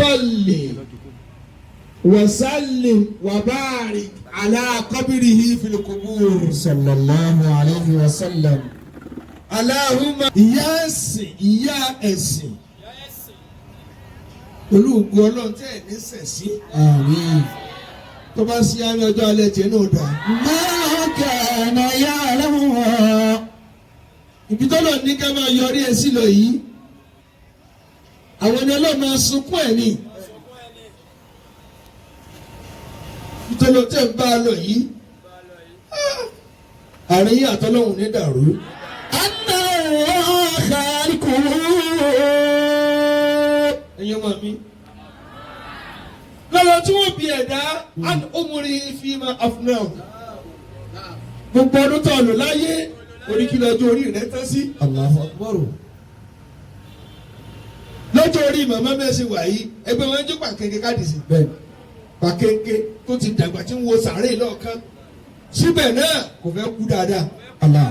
salli wa sallim wa barik ala qabrihi fil qubur. sallallahu alayhi wa sallam. Allahumma ìyá ẹ̀sìn olùgbò ọlọ́run tẹ́ ẹ̀ ní sẹ̀sí. àmín. tó bá sí àmì ọjọ́ alẹ́ tiẹ̀ náà dá. ma kana ya'lamu. ibi tó lọ ní ká máa yọrí ẹ sí lọ yìí àwọn ẹni ọlọ́run máa sunkún ẹ̀ ní. ibi tó lọ tẹ̀ ń bá a lọ yìí àárín yìí àtọ́lọ́hùn ní dàrú. anna khaliquhu. ẹ̀yin ọmọ mi lọ́lọ́ tí wọ́n bí ẹ̀dá ọmọrí fi máa afúnáwó gbogbo ọdún tó lò láyé oríkìlọ̀ ọjọ́ orí rẹ̀ tán sí. Allahu akbar. lọ́jọ́ orí màmá mẹ́sì wàyí ẹgbẹ́ wọn jó pàkẹ́kẹ́ káàdì sí. bẹ́ẹ̀ pàkẹ́kẹ́ tó ti dàgbà tí ń wo sàárè lọ́ọ̀kan síbẹ̀ náà kò fẹ́ kú dáadáa. Allah.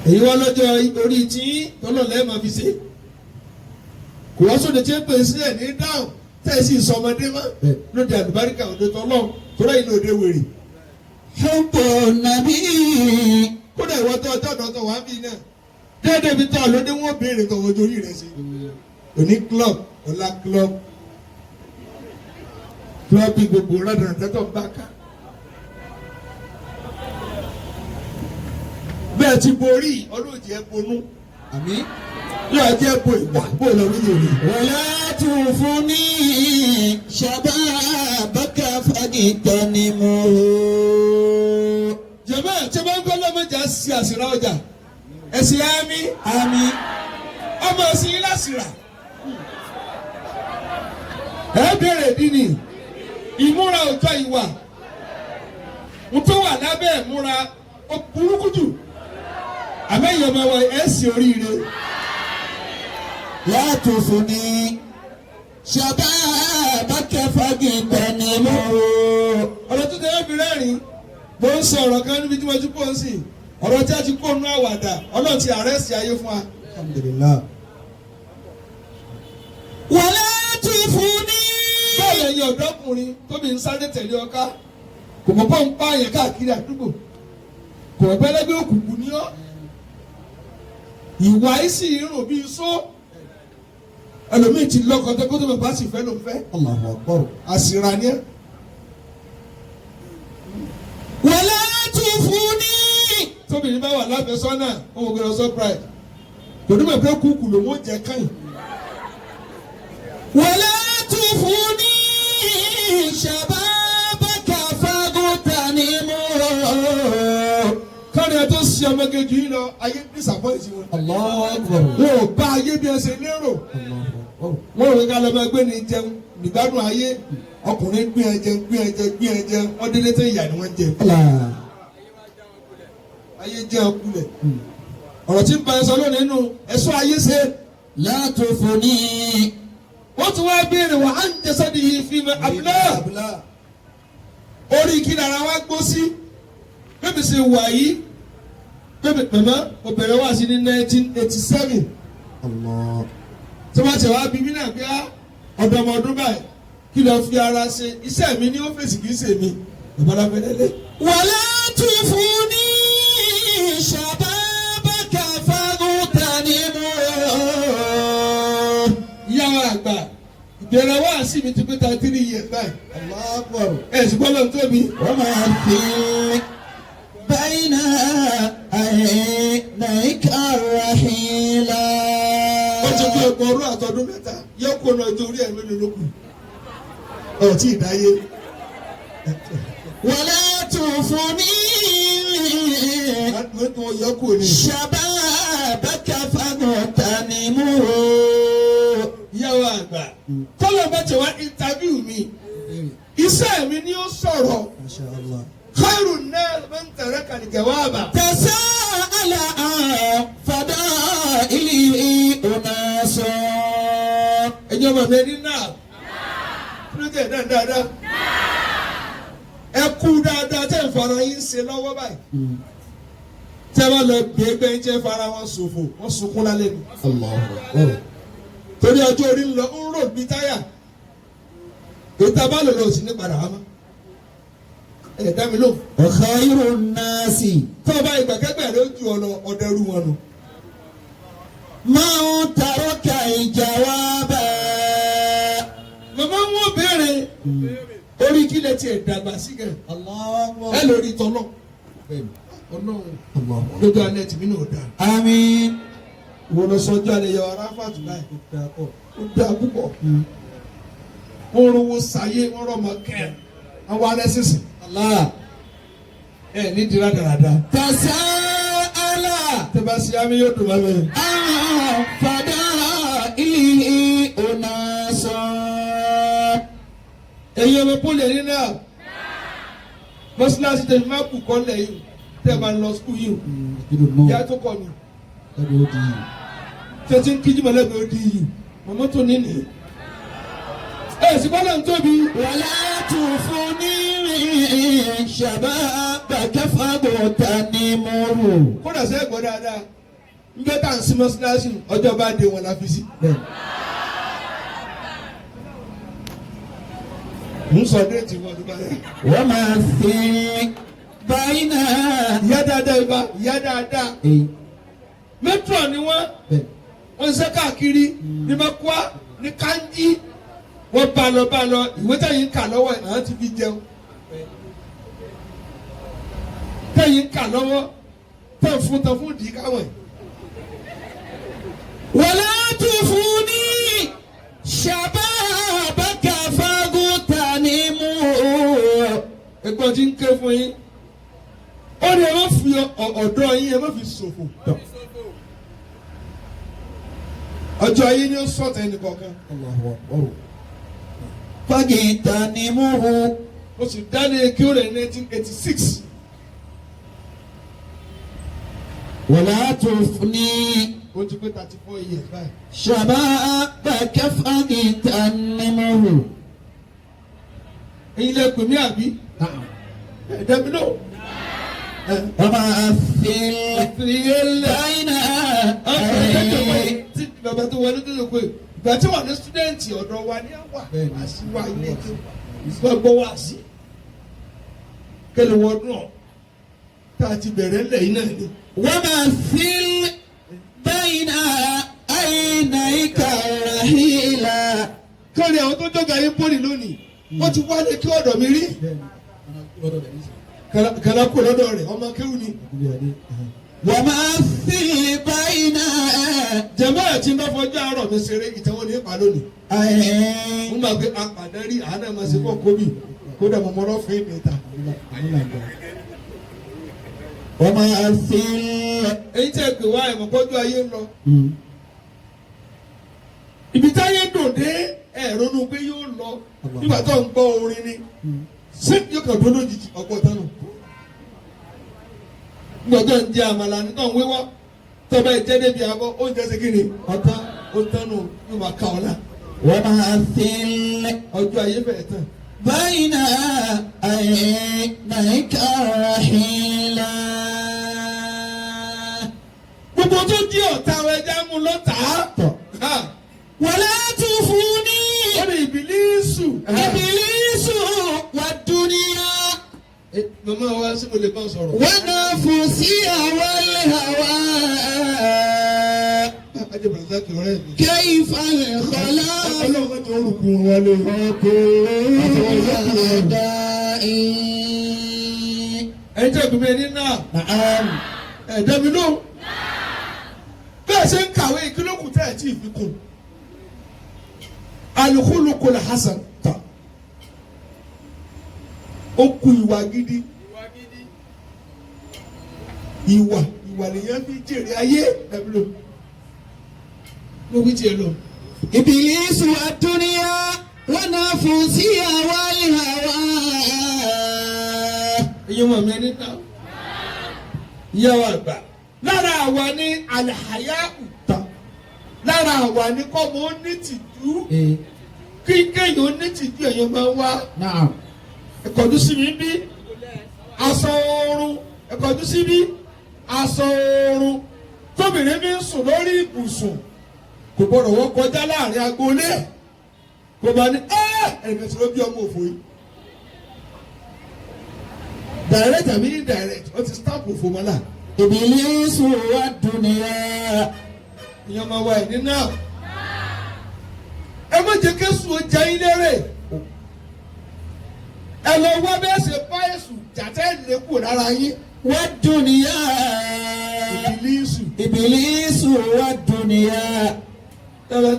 èyí wá lọ́jọ́ orí tí tọ́lọ́lẹ́ máa fi ṣe kò wá sóde tí ń pè sílẹ̀ ní dáhùn tẹ̀sí ìsọmọdé mọ́ lóde àlùbáríkà òde tọ́lọ́ tọ́lá ìlú òde wèrè. hubbu nabi. kódà ìwọ tó ọjọ́ ọ̀dọ́ tó wá bí náà déédéé bí tó àlódé wọn béèrè tó wọ́n torí rẹ̀ sí. òní club ọ̀la club bí gbogbo rẹ̀ tẹ́tọ̀ bá ká. bẹ́ẹ̀ ti borí ọlọ́ọ̀jì ẹ̀ bonú. àmín. yóò jẹ́ bo ìgbà bó lọ wí lórí. wala tufuni shababaka fagitanimu. jẹ̀mọ́ tí wọ́n ń gbọ́ lọ́mọdé sí àsìrá ọjà ẹ̀sìn àmì àmín. ọmọ ẹ̀sìn yín lásìrà. ẹ bẹ̀rẹ̀ dínì ìmúra ọjọ́ ìwà n tó wà lábẹ́ ìmúra burúkú jù àmẹ́yìn ọmọ wa ẹ̀sìn oríire. la tufuni shababaka fagitanimu. ọ̀rọ̀ tó tẹ̀lé fi rẹ́rìn bó ń sọ ọ̀rọ̀ kan níbi tí wọ́n ti pọ̀ ń sìn ọ̀rọ̀ tí a ti kó nú àwàdà ọlọ́run ti àrẹ́sì ayé fún wa. alhamdulillah. wala tufuni. báwo ẹ̀yin ọ̀dọ́kùnrin tóbi ń sáré tẹ̀lé ọká kò mọ̀ pọ̀ ń pa àyàn káàkiri àdúgbò kò mọ̀ pẹ́ lẹ́gbẹ́ òkùnkùn ní ọ́ ìwà yìí sì rùn bíi só ẹlòmíì ti lọ́kọ̀ tó kó tó bá sì fẹ́ ló ń fẹ́ Allahu akbar. àsìrà ni ẹ́. wala tufuni. tóbi ní bá wà láfẹ́sọ́nà ó wọ́n gbọ́dọ̀ surprise kò ní mọ̀ pé kúkú ló ń jẹ káyìn. wala tufuni shababaka fagitanimu. kárí ẹ tó ṣe ọmọ kejì yìí lọ ayé disappoint wọn. Allahu akbar. wọn ò bá ayé bí ẹ ṣe lérò. wọ́n rò ká lọ́mọ ẹgbẹ́ ni jẹun nígbàdùn ayé ọkùnrin gbé ẹ jẹun wọ́n délé tẹ́ ìyá ni wọ́n jẹ. Allah. ayé jẹ́ ọkùnrin ọ̀rọ̀ tí ń bá ẹ sọ lónìí nínú ẹ̀ṣọ́ ayé ṣe. la tufuni. wọ́n tún wá béèrè wà á ń jẹsẹ́ di yìí fi mẹ́ abúlé orí kí lára wa gbó sí bébí ṣe wà yìí bébí pẹ̀mọ́ obìnrin wá sí ní 1987 Allah. tí wọ́n ti wá bí mí náà bí ọ̀dọ́mọdún báyìí kí lọ́ọ́ fi ara ṣe iṣẹ́ mi ní ọ́fíìsì kì í ṣe mi ìbára fẹ́lẹ́lẹ́. wala tufuni shababaka fagitanimu. ìyá àgbà ìbẹ̀rẹ̀ wá sí mi ti pé 33 years báyìí. Allahu akbar. ẹ̀ ṣùgbọ́n lọ́n tóbi. wa ma fi bayna aynayka rahila. ó ti fi ọgbọ̀n ọdún àtọdún mẹ́ta yẹ kó lọ ọjọ́ orí ẹ̀ lónìí lókun ọ̀ tí ì dáyé. wala tufuni mẹ́tò yẹ kó ní. shababaka fagitanimu. ìyàwó àgbà tọ́lọ̀ bá ti wá interview mi iṣẹ́ mi ni ó sọ̀rọ̀ Masha Allah. khairu nas man taraka al-jawaba. tasa'ala an fadaili unasa. ẹ̀yin ọmọ mi ní náà kí ló dé dáadáa ẹ kú dáadáa tẹ́ ń fara yín ṣe lọ́wọ́ báyìí tẹ́wọ́ lọ gbé gbẹ́ńjẹ́ fara wọn ṣòfò wọ́n sunkún lálẹ́ ni. Allahu Akbar. torí ọjọ́ orí ń lọ ń rò bí táyà ètò abálò lọ sí ní padà wá mọ́. ẹ̀ dá mi lò. Wa khayrun nasi tó o bá ìgbàkẹ́gbẹ́ rẹ ó ju ọ̀dẹ́rú wọn nù. man taraka al-jawaba. màmá wọn béèrè orí kílẹ̀ tiẹ̀ dàgbà sí kẹ́ Allahu Akbar. ẹ lórí tọ́lọ́ ọlọ́run Allahu Akbar. lójú alẹ́ tìmí náà dà. Àmín. wo lọ sọjọ́ alẹ́ yọ aráfàtú láì ó dá púpọ̀. wọ́n rówó sáyé wọ́n rọ́mọ kẹ́ àwọn alẹ́ sísìn. Allah. ẹ ní dira dáradára. Tasa'ala. tẹ́bá sí àmì yóò dùn mọ́ Fada ili unasa. èyí ọmọ pọ́lì ẹni náà mọ́sálásí tẹ̀lé má kù kọ́ lẹ̀ yìí tẹ́ ẹ bá lọ sukùl yìí ìyá tó kọ́ mi tẹ́tí ń kíjú mọ́lẹ́gbẹ̀ẹ́ ó di yìí mọ́mọ́ tó ní nìyí. ẹ sì bọ́lá ń tóbi. Wala tufuni shababaka fagtanimuru. kódà sẹ́ gbọ́ dáadáa ń gbé tá à ń sí mọ́sálásí ọjọ́ bá dé wọn la fi sí. ń sọ déètì wọn tó bá yẹ. Wa ma fi bayna. ìyá dáadáa ibà ìyá dáadáa mẹ́tírọ̀ ni wọ́n ń ṣe káàkiri ní mẹ́kúá ní kanjí wọ́n bá lọ ìwé tẹ̀yìn ń kà lọ́wọ́ ẹ̀ àwọn ti fi jẹun tẹ̀yìn ń kà lọ́wọ́ tẹ̀ fún dì í káwọn ẹ̀. Wala tufuni shababaka fagtanimuru. ẹ̀gbọ́n ti ń ké fún yín ó ní ẹ má fi ọ̀dọ́ yín ẹ má fi ṣòfò ọjọ́ ayé ni ó sọ̀tẹ̀ ẹnìkọ̀ọ̀kan. Fagtanimuru. ó sì dáné kí ó rẹ̀ ní 1986 Wala tufuni ó ti pé 34 years báyìí. shababaka fagtanimuru. ẹ̀yin lè pè mí àbí ẹ̀dẹ́mi náà. Wama fil bayna. bàbá tó wọlé tó lè pè ìgbà tí wà ní sítúdẹ̀ǹtì ọ̀dọ̀ wa ní àwà àṣìwà ilé tó gbọ́ wá sí kẹlẹ̀ wọ́dún ọ̀ tá a ti bẹ̀rẹ̀ lẹ́yìn náà ni. Wama fil bayna aynayka rahila. kárí àwọn tó jọ̀gá yín pọ́lì lónìí wọ́n ti wálé kí ọ̀dọ̀ mi rí kàlá kò lọ́dọ̀ rẹ̀ ọmọ kéwù ni. Wama fil bayna. jẹ̀mọ́ ẹ̀ tí ń bá fọjọ́ àárọ̀ mi ṣeré ìtẹ́wọ́n ní ipa lónìí. mo máa gbé apàdé rí àánú ẹ̀ máa ṣe kọ́ kóbì kódà mo mọ́rọ́ fún ìmẹ̀ta. Wama fil. èyí tẹ́ pè wá ẹ̀mọ́ kọ́jú ayé ń lọ. ibi táyé dùn dé ẹ̀ ronú pé yóò lọ nígbà tó ń gbọ́ orin ni ṣé yóò kàn dúró lójijì ọgbọ́n tánu. nígbà tó ń jẹ àmàlà nígbà ń wéwọ́ tọ́ba ìjẹ́ débi àbọ̀ oúnjẹ ṣe kí ni ọ̀tá ó tánu yóò máa ká ọ náà. Wama fil ọjọ́ ayé bẹ̀rẹ̀ tán. bayna aynayka rahila. gbogbo tó di ọ̀tá ẹja mú lọ́tà. Wala tufuni ó ní ìbílísù. iblisu wa dunya. màmá wa sí mo lè bá sọ̀rọ̀. Wa nafsi wal hawa. ajé bàtà kì í rẹ̀ mi. Kayfa al-khalaq. ọlọ́run tó rù kún wọn lé. ẹ̀yin tẹ́ gbẹ̀mí ẹni náà. ẹ̀dẹ́mi ló. bẹ́ẹ̀ ṣe ń kàwé ìkílókù tẹ́ ẹ̀ tí ì fi kún. al-khuluqul hasan ta. ó kú ìwà gidi. ìwà lèyàn fi jèrè ayé. ẹ̀mí ló. ló wí tiẹ̀ lọ. Iblisu wa dunya wa nafsi wal hawa. ẹ̀yin ọmọ mi ẹni náà. ìyàwó àgbà. lára àwa ní alihaya ta. lára àwa ní kọ́mọ ó ní tìjú. kí kéèyàn ó ní tìjú èèyàn máa wá. Na'am. ẹ̀kọ́jú sí mi bí. aṣọ oorun ẹ̀kọ́jú sí bí. aṣọ oorun tóbìnrin fi ń sùn lórí ibùsùn kò gbọdọ̀ wọ́n kọjá láàrin agboolé kò bá ní ẹ̀ẹ́dẹ̀gbẹ̀ tí ló bí ọmọ òfò yìí direct àbí indirect ó ti stamp òfò mọ́lá. Ìbílísù wà dúnìyà. ìyẹn máa wá ẹni náà ẹ má jẹ́ kẹ́sùn ó jẹ́ ilé rẹ̀ ẹ lọ wá bẹ́ẹ̀ ṣe bá èṣù jàtẹ́ ìlẹ́kùn lára yín. Wà dúnìyà. Ìbílísù wà dúnìyà. ẹ̀rọ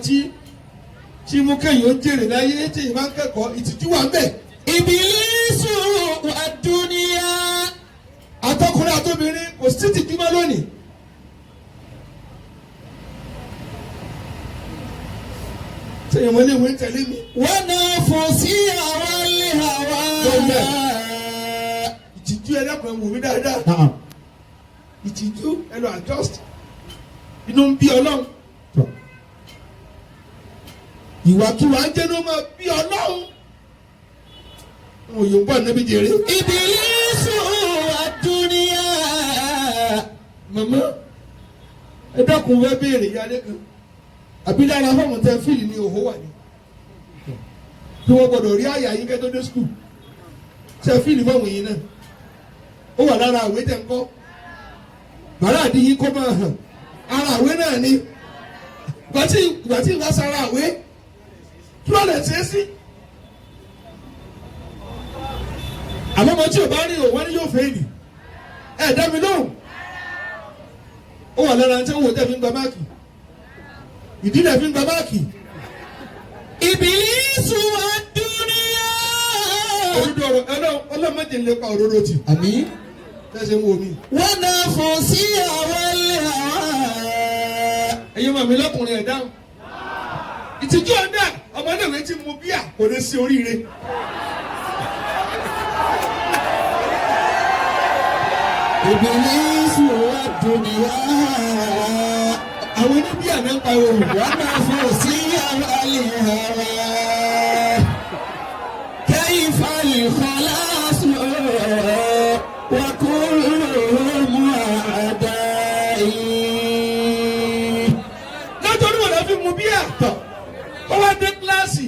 tí mú kẹ́yìn ó jèrè láyé tí ìbá ń kẹ́kọ̀ọ́ ìtìjú wà ń bẹ̀. Ìbílísù wà dúnìyà. àtọkùnrin àtobìnrin kò sí tìjú mọ́ lónìí. sẹ́yìn wọlé ìwé ń tẹ̀lé mi. Wọ́n náà fò sí àwọn ilé àwa. ìtìjú ẹ dákun ẹ wò mí dáadáa. ìtìjú ẹ lọ adjust inú ń bí ọlọ́run. ìwàkiwà jẹ́ ló máa bí ọlọ́run. òye ń bọ̀ níbi jèrè. Ìbílísù wà dúnìyà. màmá ẹ dákun wẹ́ béèrè yálé kan àbí lára fọ́ọ̀mù tẹ fíìlì ní òhó wà ní. kí wọ́n gbọ́dọ̀ rí àyà yín kẹ́tọ́ dé skul tẹ fíìlì fọ́ọ̀mù yìí náà ó wà lára àwé tẹ̀ ń kọ́ bàrà àdìyí kó máa hàn ara àwé náà ni ìgbà tí ìwà sára àwé kí wọ́n lè ṣe é sí. àmọ́ ọmọ tí ò bá rí o wọ́n ní yóò fẹ́ ìlì ẹ̀ dá mi lóhùn ó wà lára tí ó wò tẹ́ fi ń gba máàkì ìdílé fi ń gba máàkì. Ìbílísù wà dúnìyà. òdodo ọ̀rọ̀ ọlọ́mọdé ń lépa òdodo tì. Àmín. tẹ́sẹ̀ ń wo mi. Wọ́n náà fò sí àwọn ilé àwa. ẹ̀yin màmí lọ́kùnrin ẹ̀ dáhùn. ìtìjú ọ̀dà ọmọdéwé tí mu bíà kò lè ṣe oríire. Ìbílísù wà dúnìyà. àwọn oníbíà náà ń pa ohun. Wọ́n náà fò sí àwọn ilé àwa. كيف الخلاص وكلهم أعدائي. látọ̀rí wọn lọ fi mu bíà tọ̀ ó wá dé kíláàsì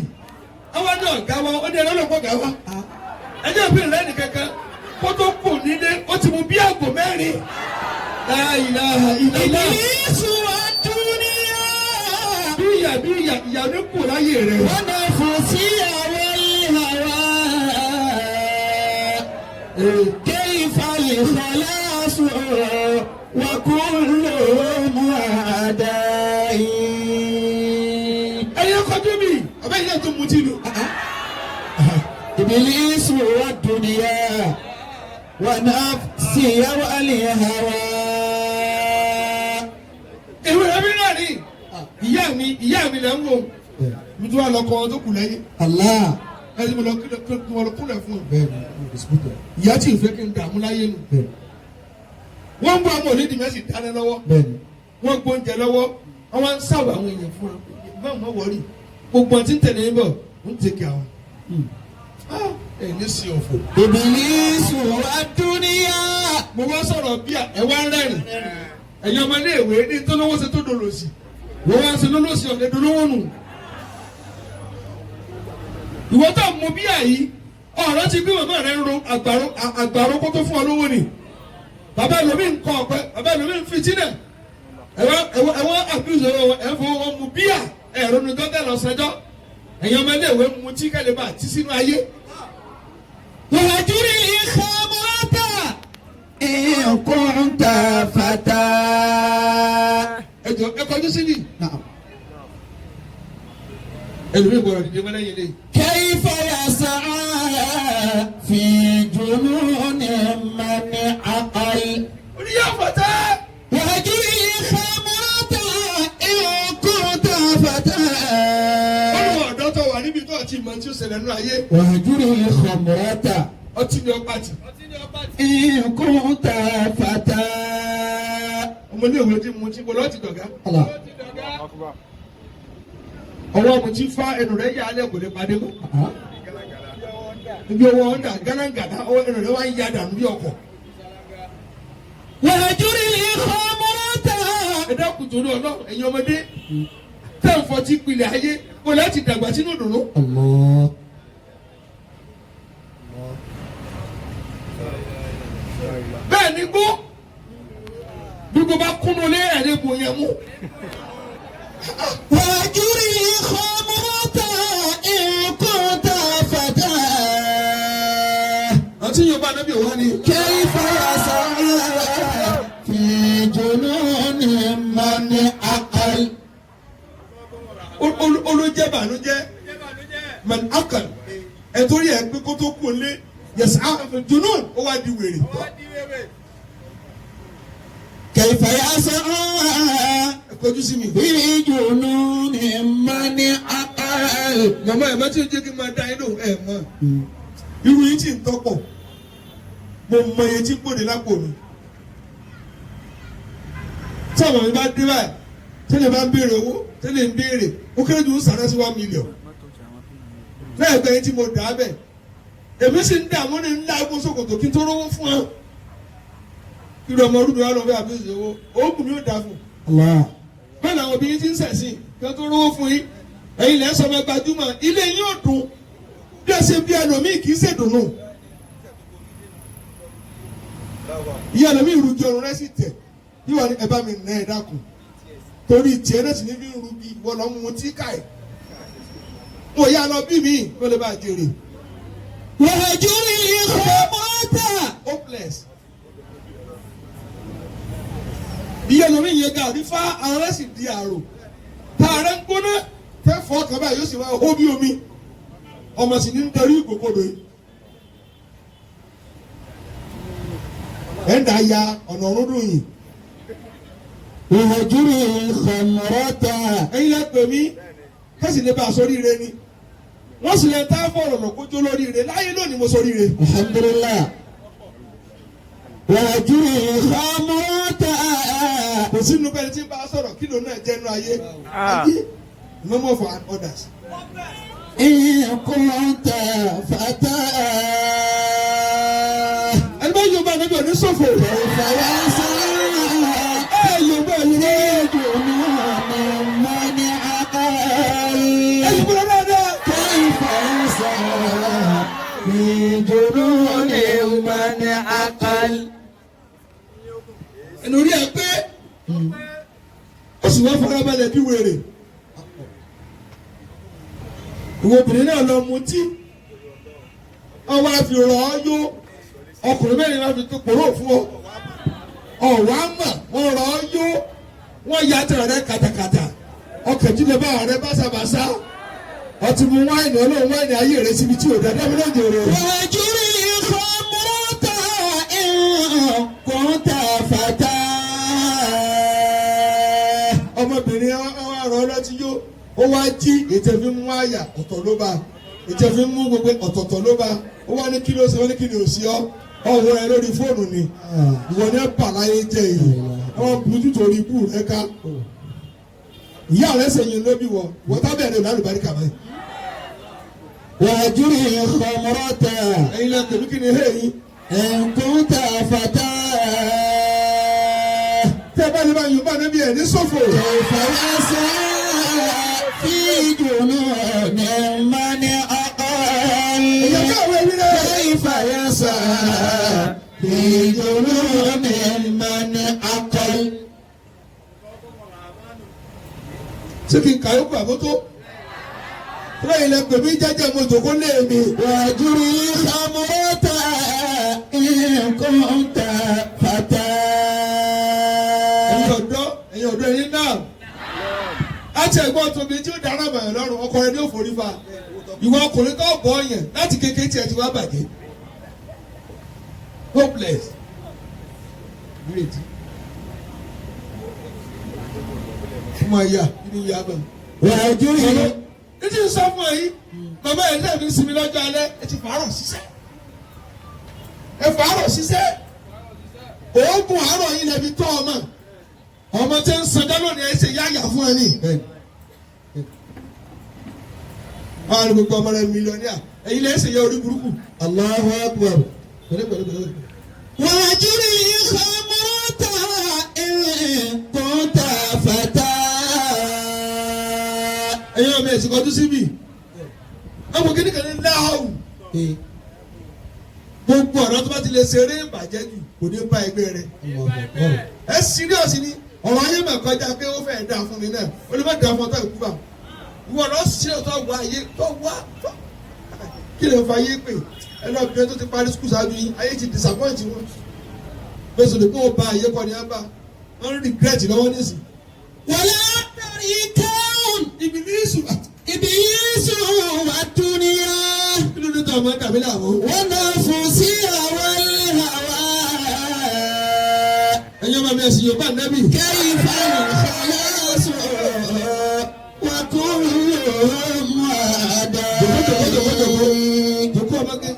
ó wá dé ọ̀gá wa ó dé ẹlọ́lọ́pọ̀ ọ̀gá wa ẹjẹ́ ìpínlẹ̀ lẹ́nu kankan kó tó kù nílé ó ti mu bíà àgbò mẹ́rin. La ilaha illallah. Ìbílísù wà dúnìyà. bí ìyà ní kù láyé rẹ̀. Wọ́n náà fò sí àwọn ìhàwá. كيف الخلاص وكلهم أعدائي. ẹyẹ kọjú mi ọbẹ̀ yẹn tó mutí nù. إبليس والدنيا ونفسي والهوى. ìwé ẹbí náà ni ìyá mi lẹ́ ń wò mi tún wà lọ́kọ́ tó kù lẹ́yìn. Allah. ẹni mi lọ kúlẹ̀ fún un. ìyá tí ìfẹ́ kí n dààmú láyé nù. wọ́n ń bọ́ ọmọ onídìí mẹ́sì dáná lọ́wọ́. wọ́n gbóúnjẹ lọ́wọ́ wọ́n wá ń sáwọ àwọn èèyàn fún un. báwo má wọrí gbogbo ọtí ń tẹ̀lé ń bọ̀ ń tẹ̀kẹ̀ àwọn. ẹ̀ ní sí ọ̀fọ̀. Ìbílísù ad-dunya. mo wá sọ̀rọ̀ bí ẹ wá ń rẹ́rìn ẹ̀yin ọmọ iléèwé ní tọ́lọ́wọ́ ṣe tó dolo sí wọ́n wá ń ṣe lọ́lọ́sí ọ̀dẹ dolówó nù. ìwọ tó mú bí àyí ọ̀rọ̀ ti gbé màmá rẹ̀ ń ro àgbàro kó tó fún ọ lówó ni bàbá ẹlòmíì ń kọ ọ̀pẹ bàbá ẹlòmíì ń fitinẹ ẹ̀wọ́n àbúrò ẹ̀fọ́ wọn mú bíà ẹ̀rọ ní gọ́gẹ́ lọ́sẹ̀jọ́ ẹ̀yin ọmọ iléèwé mú tí kẹ́lẹ́ bá ti sínú ayé. وهجر الخمرة إن كنت فتى. ẹ kọjú sí ni. ẹlòmíì gbọ́dọ̀ dìde mọ́lẹ́ yẹn lé. كيف يسعى في جنون من عقل. oníyà fàtà. وهجر الخمرة إن كنت فتى. olùwọ̀ ọ̀dọ́ tó wà níbi tó àti ìmọ̀ tí ó ṣẹlẹ̀ nínú ayé. وهجر الخمرة ọtí ni ọba tì. إن كنت فتى. ọmọ ilé ìwé tí mo ti bọ̀ lọ́ọ̀tì dọ̀gá. الله. ọwọ́ mo ti fa ẹnu rẹ̀ yà á lẹ̀ kò lè padé mọ́. ibi owó ọ̀ndà gánángàdá ọwọ́ ẹnu rẹ̀ wá ń yá dànù bí ọkọ̀. وهجري خمرة. ẹ dákun torí Ọlọ́run ẹ̀yin ọmọdé tẹ́ ń fọtí pilẹ̀ ayé kó láti dàgbà sínú ìdùnnú. الله. bẹ́ẹ̀ ni gbó gbogbo bá kúnnú lé ẹ̀rẹ́ bò yẹn mú. وهجري خمرة إن كنت فتى. àti yorùbá anábì wá ní. كيف يسعى في جنون من عقل. olójẹ́ bànújẹ́ man akal ẹ̀ torí ẹ̀ pé kó tó kú lé yẹsà junun ó wá di wèrè. كيف يسعى kojú sí mi. في جنون من عقل. màmá ẹ̀ má tí ó jẹ́ kí n máa dá inú ẹ̀ mọ́ irú yìí tí ń tọ́pọ̀ mo mọ iye tí ń gbòde lápò mi. tí àwọn mi bá dé báyìí tẹ́lẹ̀ bá ń béèrè owó tẹ́lẹ̀ ń béèrè ó kéré jù ń sàrẹ́ sí 1 million. lẹ́ẹ̀gbẹ́ yìí tí mo dà á bẹ̀ èmi sì ń dààmú ní ńlá agbó sòkòtò kí n tó rówó fún ọ. kí ló ọmọ orúkọ wa lọ fẹ́ àbí ìṣòwò oògùn mi ò dà fún. الله. bẹ́ẹ̀ làwọn obìnrin ti ń sẹ̀sìn kí wọ́n tó rówó fún yín ẹ̀yin lẹ́ sọ ma gbajúmọ̀ ilé yín ò dùn bí ẹ ṣe bí ẹlòmíì kì í ṣèdùnnú. ìyá ẹlòmíì rújọ ọrùn rẹ sì tẹ̀ yíwọ ni ẹ bá mi nà ẹ dákun torí tiẹ̀ náà sì ní bí rúbi wọ́n lọ́ mú tí ká ẹ̀ mo yá lọ bí mi kó lè bá a jèrè. وهجري خمرة. hopeless. ìyá ẹlòmíì yẹ gàrí fá àwọn rẹ sì di àrò tààrẹ ń gbóná fẹ́ fọ́ ọkàn báyìí yóò sì máa hó bí omi ọmọ sì ní ń darí ìkòkòrò yìí. ẹ̀ ń dà ya ọ̀nà ọ̀run dùn yìí. وهجري خمرة. ẹ̀yin lẹ pè mí kẹ́sì lè bá a sórí ire ni wọ́n sì lè tá fọ̀rọ̀ lọ kójó lórí ire láyé lónìí mo sórí ire. الحمد لله. وهجري خمرة. kò sínú bẹ́ẹ̀ tí ń bá a sọ̀rọ̀ kí ló náà jẹ́nu ayé ayé no more for others. إن كنت فتى. ẹni bá yóò bá a níbi òní ṣòfò. كيف يسعى yóò bá a yóò bá a. في جنون من عقل. ẹ̀yin kúrò dáadáa. كيف يسعى في جنون من عقل. ẹnu orí ẹ pé ó sì wá farabalẹ̀ bí wèrè. ìwọ obìnrin náà lọ mutí ọwọ́ àfi rọ̀ ọ́ yó ọkùnrin mẹ́rin máa fi tó pòrò fún ọ ọ̀wá mà wọ́n rọ̀ ọ́ yó wọ́n ya tẹ̀rẹ̀ rẹ kàtàkàtà ọkàn jíjẹ bá ọ̀rẹ́ báṣabàṣá ọtí mu wáìnì olóhùn wáìnì ayé rẹ síbi tí ò dá dábí lóde rẹ. وهجري خمرة إن كنت فتى. ọmọbìnrin àwọn àrò ọlọ́tí yó ó wá jí ètò fi mú àyà ọ̀tọ̀ ló bá ètò fi mú gbogbo ọ̀tọ̀tọ̀ ló bá ó wá ní kí ló ṣe wọ́n ní kí ni ò sí ọ́ ọ̀hún ẹ lórí fóònù ni ìwọ ni ẹ bà láyé jẹ́ yìí wọ́n burúkú torí ikú rẹ ká ìyá rẹ sẹ́yìn lóbi wọ wọ́tá bẹ̀rẹ̀ lálùbáríkà báyìí. وهجري خمرة ẹ̀yin lẹ tẹ̀lé kí ni hẹ́yìn إن كنت فتى. tẹ́ bá ní bá yóò bá níbi ẹ̀ ní sọ́fò. كيف يسعى في جنون من عقل. ìyá káwé wí rẹ̀. كيف يسعى في جنون من عقل. ṣé kí n kà yókù àbótó. lẹ́yìn lẹ pè mí jẹ́jẹ́ mo jòkó lé mi. وهجري خمرة إن كنت فتى. ẹ̀yin ọ̀dọ́ ẹ̀yin náà. láti ẹ̀gbọ́n tóbi tí ó dáná bàyàn lọ́rùn ọkọ rẹ ní òfòrí fa. ìwọ ọkùnrin tó bọ̀ yẹn láti kékeré tiẹ̀ ti wá bàjẹ́. hopeless. great. fún ẹ̀yà nínú ìyá bẹ̀. وهجري ní ti sọ fún ẹ yìí bàbá yẹn náà fi sinmi lọ́jọ́ alẹ́ ẹ ti fàárọ̀ ṣiṣẹ́ ẹ fàárọ̀ ṣiṣẹ́ oògùn àárọ̀ yìí lẹ́bi tọ́ ọmọ tí ń sanjọ́ lónìí ẹ ṣe yáyà fún ẹ ní. wọ́n á ní gbogbo ọmọ rẹ mílíọ̀nìyà ẹ̀yin lẹ́yìn ṣe yẹ orí burúkú. الله أكبر. pẹ̀lẹ́pẹ̀lẹ́. وهجري خمرة ẹ̀yin ọmọ ẹ̀sìn kọjú síbi ọmọ kìíní kan ní láàrú gbogbo ọ̀rọ̀ tó bá ti lè ṣeré ìbàjẹ́ jù kò ní bá ẹgbẹ́ rẹ̀ ẹ síríọ̀sì ni ọ̀rọ̀ ayé mà kọjá pé ó fẹ́ẹ́ dà fún mi náà ó lè má dà fún ọtá ìkú bá ìwọ lọ sí ọtọ wá ayé tó wá kí lè fa ayé pè ẹ lọ bí ẹ tó ti parí skul ṣáájú yín ayé ti disappoint wọn bẹ́sẹ̀ lè kó o bá ayé kọ́ ni á bá wọn regret lọ́wọ́ nísìn. wọlé àtàrí káwọn Ìbílísù wà dúníyà. kí ló dé tó ọmọ dàbí làwọn. wọ́n náà fún sí àwọn ìhàwá. ẹ̀yin ọmọ mi ẹ̀sìn Yorùbá nẹ́bì. kẹ́yìn fáwọn ìfọyàsọ wà kúrò mọ́ àdá. jòkó ọmọge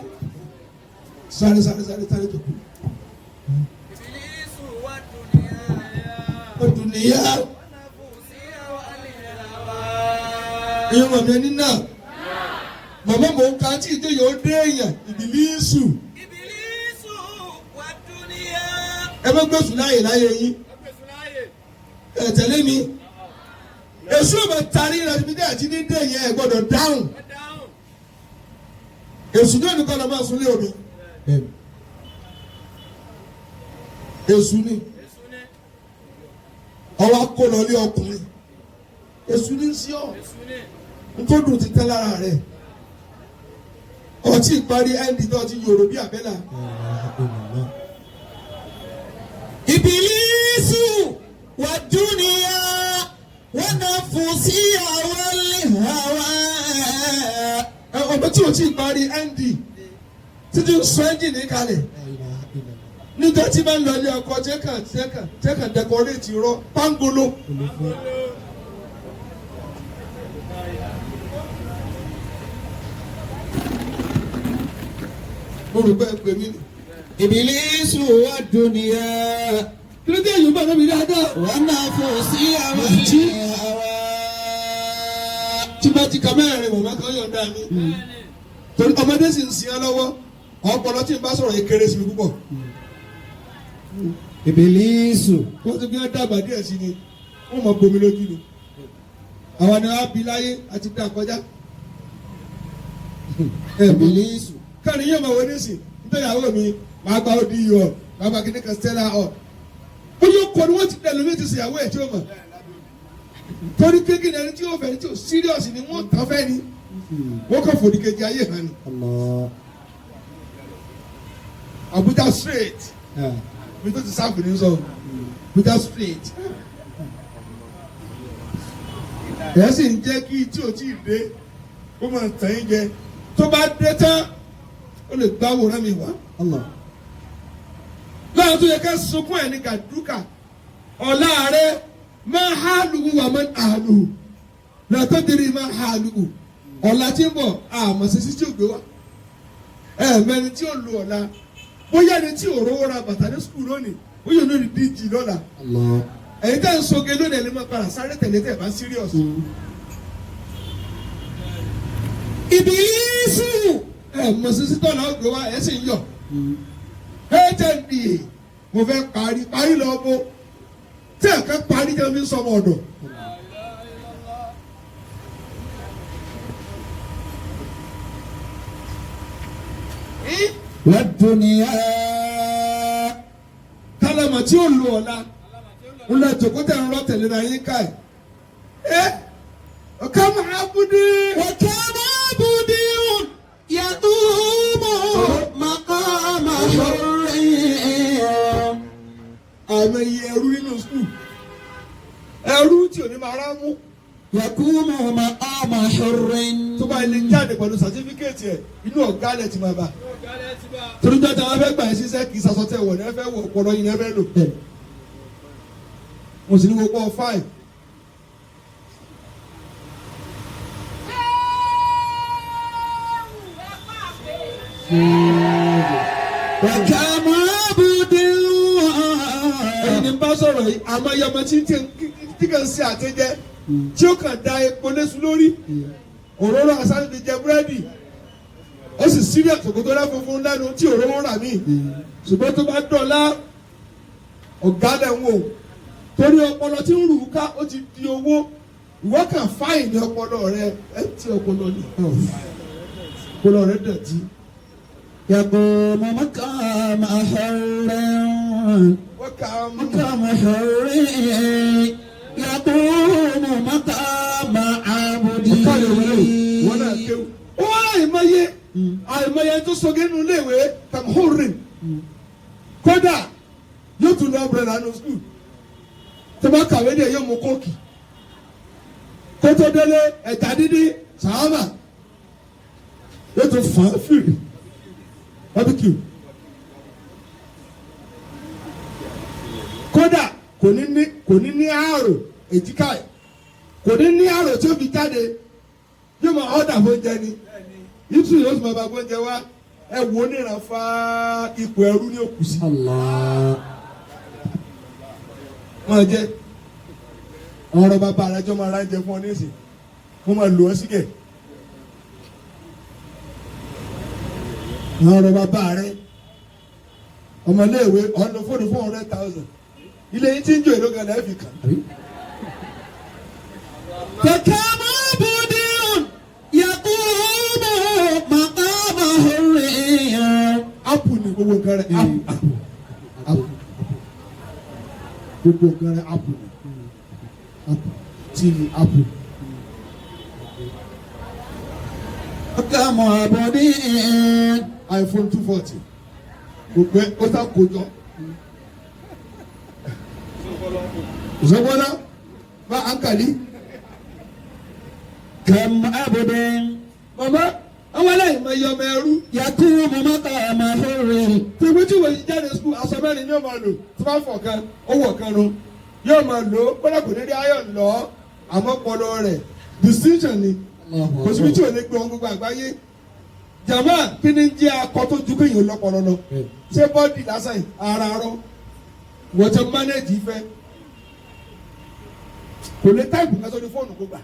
sáré jòkó. Ìbílísù wà dúníyà. ó dùn níyà. ẹ̀yin ọmọ mi ẹni náà màmá mò ń ka tí ìdè yóò dé èèyàn Ìbílísù Ìbílísù wà dúníyà. ẹ má gbèsù láyè yín ẹ tẹ̀lé mi èṣù ọmọ tari ìrẹsìmídé àti dídé yẹn ẹ gbọ́dọ̀ dáhùn èṣù náà nìkan lọ máa sún lé omi èṣù ni ọwọ́ akólọ lé ọkùnrin èṣù ní sí ọ ntọ́dún ti tẹ́ lára rẹ̀ ọtí ìparí ẹ́ndì tó ti yòrò bí àbẹ́là. Ìbílísù wà dúníyà wọ́n náà fún sí àwọn ìhàwá. ọmọ tí o ti parí ẹ́ndì títí sọ ẹ́ńjìnì kalẹ̀ nígbà tí bá ń lọ ilé ọkọ tẹ́kàn dẹkọrétì rọ pangolo. mo rò bẹ́ẹ̀ pè mí ni. Ìbílísù wà dúníyà kí ló dé Yorùbá náà mi dáadáa. wọ́n náà fún sí àwọn ìhàwá. tí bá ti ka mẹ́rin mọ̀mọ́ kan yọ̀ǹda mi torí ọmọdé sì ń sin ẹ lọ́wọ́ ọpọlọ tí n bá sọ̀rọ̀ yẹn kéré sí mi púpọ̀. Ìbílísù wọ́n ti fi ẹ́ dàgbà díẹ̀ sí ni wọ́n mọ̀ bomi lójú ni àwọn ni wọ́n á bí láyé àti dá kọjá. Ìbílísù káàní yóò máa wọlé sí nítorí mi máa gba odi yọ máa gba kíní kan stella ọ ó yóò kọ ni wọ́n ti dẹ̀lú méjì sí ìyàwó ẹ̀ tí ó mọ̀ torí kékeré ẹni tí ó fẹ́ tí ó serious ni wọ́n tán fẹ́ ni wọ́n kàn fòdì kejì ayé hàn ni Abuja straight mi tó ti sáfù ní sọ Abuja straight ẹ̀ sì ń jẹ́ kí tí ò tí ì dé ó máa tàn yín jẹ tó bá dé tán ó lè gbá wòrán mi wá. láwọn tó yẹ ká sunkún ẹ̀ ní gàdúkà ọ̀la rẹ̀ máa há lùwù wà máa hà lùwù lọ́tọ́ dirí máa hà lùwù ọ̀la tí ń bọ̀ àmọ̀ sísí tí ò gbé wá. mẹ́ni tí ò lu ọ̀la bóyá ni tí ò rówó ra bàtà ní sùkúl lónìí ó yẹ lórí díjì lọ́la. ẹ̀yin tẹ́ ń soge lónìí ẹ̀ lè máa padà sáré tẹ̀lé tẹ̀ bá serious. Ìbílísù mọ̀ sísí tọ́lá ó gbé wá ẹ̀ sì ń yọ̀. hnd mo fẹ́ parí lọ bó tí ẹ̀ka parí jẹ́ mi sọmọ ọ̀dọ̀. wà dúníyà kálámà tí ó lu ọ̀la ń lọ jòkó tẹ̀ ń rọ tẹ̀lé náà yín ká ẹ̀ ọ̀ká máa bú dé. وكان عبد يقوم مقام حرية. àmọ́ iye ẹrú nínú sùkúl ẹrú tí ò ní máa rá mú يقوم مقام حرية. tó bá ilé jáde pẹ̀lú sàtífíkẹ́ẹ̀tì ẹ̀ inú ọ̀gá rẹ̀ ti máa bá. torí jọjọ wọn fẹ́ gbà ẹ́ síṣẹ́ kì í sasọ́tẹ̀ wọ̀ ní ẹ fẹ́ wọ̀ ọpọlọ yìí ní ẹ fẹ́ lò. mo sì ní wo pọ̀ 5. وكان عبد ẹni ní bá sọ̀rọ̀ yìí àmọ́ iye ọmọ tí kàn sí àtẹ́jẹ́ tí ó kàn da epo lẹ́sùn lórí òróró asáré ti jẹ búrẹ́dì ó sì síríà tòkòtò rẹ funfun lẹ́nu tí òróró rà mí ṣùgbọ́n tó bá dọ̀la ọ̀gá lẹ̀ ń wò torí ọpọlọ tí ń rù ú ká ó ti di owó ìwọ kàn fáìn ní ọpọlọ rẹ ẹ ti ọpọlọ ní ọpọlọ rẹ dọ̀tí. يقوم مقام حر مقام حر يقوم مقام عبد. wọ́n náà kéwù. wọ́n àìmọye tó sọ gẹ́nu léèwé kàmúrin kódà yóò tún lọ bẹ̀rẹ̀ lánàá skul tó bá kàwé dé yóò mú kóòkì kótó délé ẹ̀ka dídí sàámà yóò tún fà á fìrì barbecue kódà kò ní ní àárò èjìká ẹ̀ kò ní ní àárò tí ó fi jáde yóò máa ọ̀dà fún jẹ ni yìí yóò sọ bàbá oúnjẹ wa ẹ wo níran fa ipò ẹrú ní òkú sí. máa jẹ àwọn ọ̀rọ̀ bàbá rẹ jọ máa ra jẹ fún ọ nísìn wọn máa lò ọ síkẹ. àwọn ọ̀rọ̀ bàbá rẹ ọmọléèwé ọ̀nà fóònù 400,000 ilé yìí tí ń jò èlò gan lẹ́ẹ̀fì kan. kẹ̀kẹ́ máa bù dírun yàtúmọ̀ màkàmà hurriya. apu ni gbogbo nǹkan rẹ apu gbogbo nǹkan rẹ apu tv apu. màkàmà àbọ̀dí. iPhone 240 gbogbo ẹ ó ta kojọ ìṣòwòlá bá ankali. kàm àbọ̀dí. mama àwọn aláìní máa yọ ọmọ ẹrú. yàtúmọ̀ màkàmà hurriya. tèmi tí wọ́n yìí jáde sukùl aṣọ mẹ́rin yóò máa lò tí wọ́n fọ̀ kan owó kan nu yóò máa lò ó kọ́lá kò ní rí ayọ̀ lọ àmọ́ pọlọ rẹ̀ distinction ni kò síbi tí ò lè gbé wọn gbogbo àgbáyé. jama kí ni jẹ́ akọ tó ju kéèyàn lọ́pọlọ lọ ṣé bọ́ọ̀dì lásán ara rọ wọ́n ti mánéjì fẹ́ kò lè táìpù kan sórí fóònù kó gbà.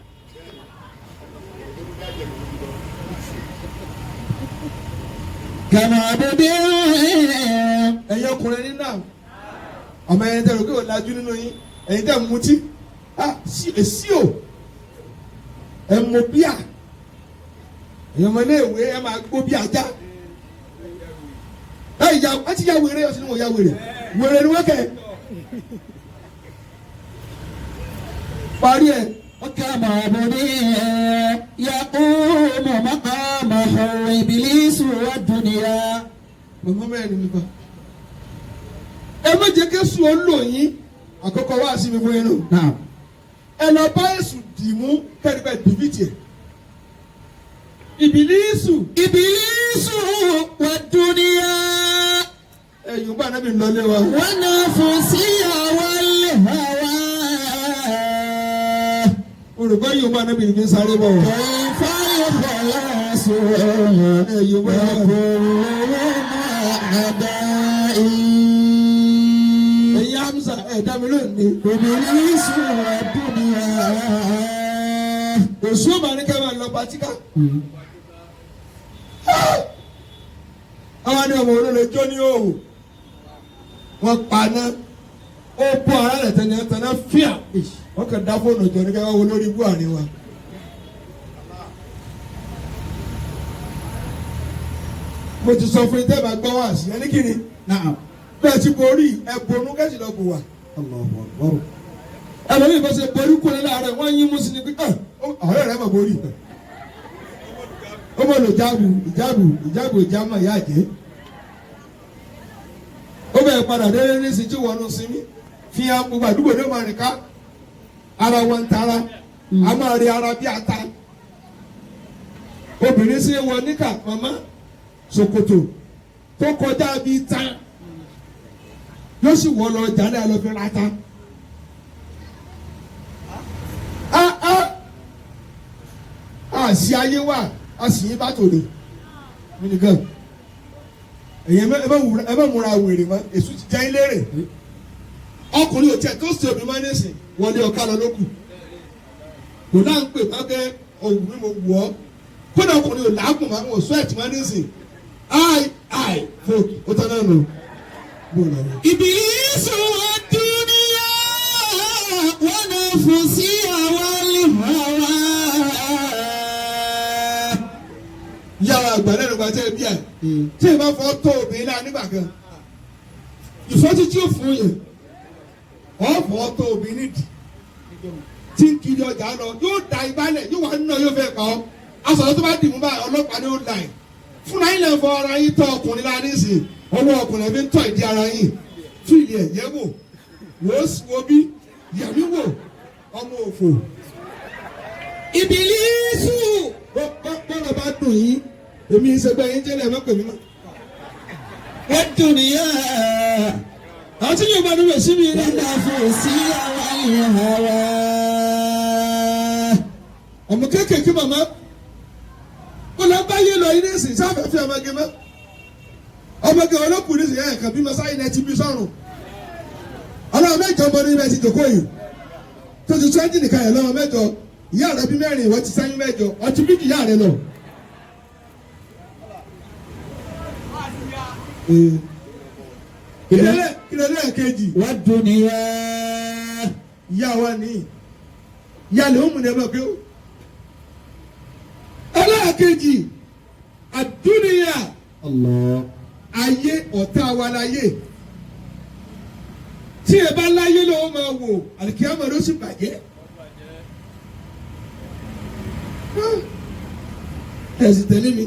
kàm àbọ̀dí. ẹ̀yin ọkùnrin ní náà ọmọ ẹ̀yin tẹ̀lé kí o lajú nínú yín ẹ̀yin tẹ̀ mutí èsì o ẹ̀ mọ bíà ẹ̀yin ọmọ iléèwé ẹ̀ máa gbó bí ajá ẹ̀ ti ya wèrè ọ̀sìn ni wọ́n ya wèrè wèrè ni wọ́n kẹ́ parí ẹ̀. وكما بني يقوم مقام حر إبليس والدنيا. màmá mẹ́rin nípa ẹ má jẹ́ kí sùn ó lò yín àkọ́kọ́ wá sí mi fún yín nù. ẹ lọ bá èsù dìímú kẹ́rìbẹ́ dìbìtì ẹ̀. ìbílísù والدنيا. ẹ̀yìn bá anábì lọlé wa. ونفسي والهوى. olùkọ́ yìí bá anábì ní sáré bọ̀. كيف الخلاص ẹ̀yìn bá وكل أعدائي. ẹ̀yìn Hamza ẹ̀dá mi lónìí. إبليس والدنيا. òṣù ọmọ ní kẹ́mà lọ patika. àwọn ni ọmọ olóòlù jó ní òwò wọn paná ó bọ ara rẹ̀ tẹ̀lé tẹ̀lé fíà wọn kàn dá fóònù jọ ní kẹ́kẹ́ wọ lórí ibú àárín wa. mo ti sọ fún yín tẹ́ bá gbọ́ wá sí ẹni kiri bẹ́ẹ̀ ti borí ẹ̀bùnú kẹ́sì lọ bù wá. ẹlòmíì bá ṣe borí kúrò láàárọ̀ wọ́n yín mú sí ni pé ọ̀rẹ́ rẹ̀ mà borí ó mọ̀ lò ìjáàbù ìjáàmà ìyá àjẹ́ ó bẹ̀rẹ̀ padà délé ní sí tí wọ́n ń sinmi fi hàn gbogbo àdúgbò ní ọmọ rìn ká ara wọn ń tara a máa rí ara bí ata obìnrin sí wọn níkà màmá ṣòkòtò tó kọjá bíi tán yóò sì wọ́ lọ jálẹ̀ àlọ́fẹ́ rata. àṣì ayé wà àṣì yín bá tòde mí nìkan èyí ẹ bá múra wèrè mọ́ èṣù ti jẹ́ ilé rẹ̀ ọkùnrin ò tiẹ̀ tó ṣe obìnrin máa ń sìn wọlé ọ̀ká lọ lókù kò náà ń pè má bẹ́ òwú mi mo wù ọ́ kódà ọkùnrin ò làágùn máa ń wọ̀ sweat máa ń sìn ai fòkì ó tán náà nù. إبليس والدنيا ونفسي والهوى. lára àgbà lẹ́nu gba tẹ́ ẹ bí ẹ̀ tí ẹ bá fọ́ tó obìnrin náà nígbà kan ìfọ́tí tí ó fún yẹn ọ̀fọ̀ tó obìnrin dì tí ń kiri ọjà lọ yóò da ìbálẹ̀ yóò wà nínú yóò fẹ́ pa ọ́ aṣọ tó bá dì mú báyìí ọlọ́pàá ni ó da ẹ̀ fúnra yín lè fọ ara yín tọ́ ọkùnrin lára nísìnyí ọwọ́ ọkùnrin fi ń tọ́ ìdí ara yín tún ìdí ẹ̀ yẹ wò wo bí yẹ̀mí wò ọmọ òfò. Ìbílísù. bọ́lá bá dùn yín èmi ìṣègbè yín jẹ́lẹ̀ ẹ̀ má pè mí mọ́. Wọ́n dúníyà. àwọn tí yóò bá dúró sí mi. Wọ́n náà fún sí àwọn ìhàwá. ọmọ kéékèèké màmá ó lọ bá yé lọ yín ní ìsìn sáfẹ́ fi ọmọge mọ́ ọmọge ọlọ́kùnrin sì yẹ ẹ̀ka bí masáyìn náà ti bí sọ́run ọlọ́run mẹ́jọ bọ́ ní ibẹ̀ ti jòkó yìí tó ti tún ẹ́ńjìnì kan yẹn lọ́wọ́ mẹ́jọ ìyá rẹ bí mẹ́rin ìwọ ti sáyìn mẹ́jọ ọtí bí ìyá rẹ lọ. kílẹ̀lẹ́ kejì Wọ́n dúníyà. ìyá wa ní ìyá lè ń mú ní ẹ bá gbé o. ẹlẹ́ẹ̀kejì àdúnyà Allah. ayé ọ̀tá wa láyé tí ẹ bá láyé lọ́wọ́ máa wò àlìkíyàmọ̀ ló sì bàjẹ́. ẹ̀sìn tẹ̀lé mi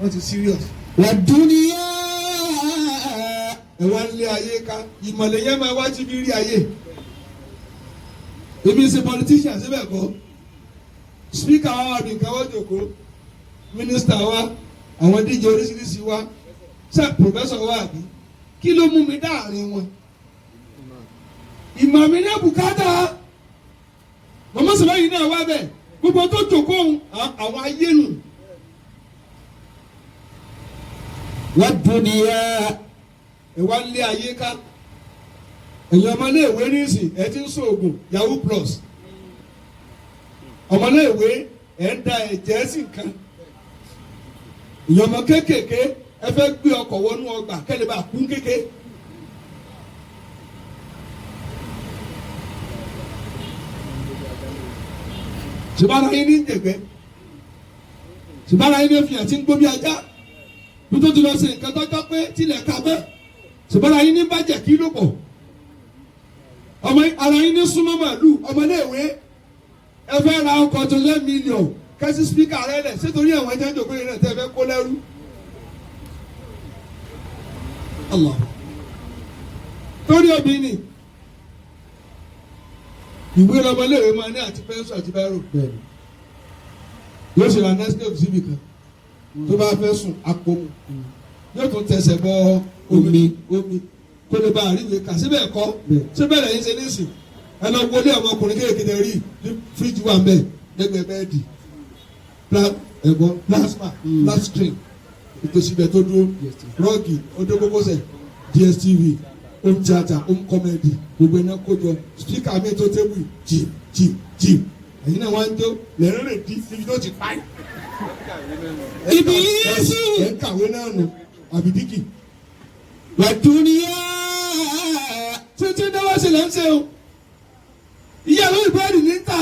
wọ́n ti serious. Wọ́n dúníyà. ẹ wá ń lé ayé ká ìmọ̀lẹ̀ yẹn máa wá ti bí rí ayé. èmi ṣe politician síbẹ̀ kọ́ speaker wa ọdún kan wọ́n jòkó minister wa àwọn díje oríṣiríṣi wa ṣe professor wa àbí kí ló mú mi dáàrin wọn. ìmọ̀ mi ní bùkátà màmá sọ̀rọ̀ yìí náà wá bẹ̀ gbogbo tó jòkó àwọn ayé nù. Wọ́n dúníyà. ẹ wá ń lé ayé ká ẹ̀yin ọmọléèwé nísìn ẹ ti ń ṣoògùn yahoo plus ọmọléèwé ẹ ń da ẹ̀jẹ̀ sí nǹkan ìyọmọ kéékèèké ẹ fẹ́ gbé ọkọ̀ wọnú ọgbà kẹ́lẹ́ bá kún kéke. ṣùgbọ́n ayé ní jẹ̀gbẹ́ ṣùgbọ́n ayé ní fi hàn tí ń gbó bí ajá bí tó ti lọ sí nǹkan tọ́jọ́ pé tilẹ̀ ká bẹ́ ṣùgbọ́n ayé ní bàjẹ́ kí ló pọ̀ ọmọ ara yín ní súnmọ́ màálù ọmọléèwé ẹ fẹ́ ra ọkọ̀ tó lé mílíọ̀nù kẹ́sí spíkà rẹ lẹ̀ sétorí àwọn ẹja ń jòkó yẹn náà tẹ́ fẹ́ kó lẹ́rú. Allah torí obìnrin ìwé ọmọléèwé máa ní àti pẹ́ńsù àti báírò yóò ṣe ra nescape síbi kan tó bá fẹ́ sùn àpò mu yóò tún tẹsẹ̀ bọ omi kó lè bá àríwé kà síbẹ̀ kọ́ síbẹ̀ lẹ́yìn ṣe ní sìn ẹ lọ wọlé ọmọkùnrin kékeré rí ní fíríjì wà mbẹ lẹ́gbẹ̀ẹ́ bẹ́ẹ̀dì ẹ̀gbọ́n plasma flat screen ìtòsíbẹ̀ tó dúró rọ́ọ̀gì odókókósẹ̀ DSTV home theatre home comedy gbogbo iná kójọ speaker mi tó tébù jìm ẹ̀yin náà wọ́n ń jó lẹ́rìn rẹ̀ di ibi tó ti pa ẹ̀. Ìbílísù. ẹ̀ ń kàwé náà nù àbídíkì. Wọ́n dúníyà. títí dáwọ́ sí lẹ́ ń ṣe o ìyá lórí búrẹ́dì ní ta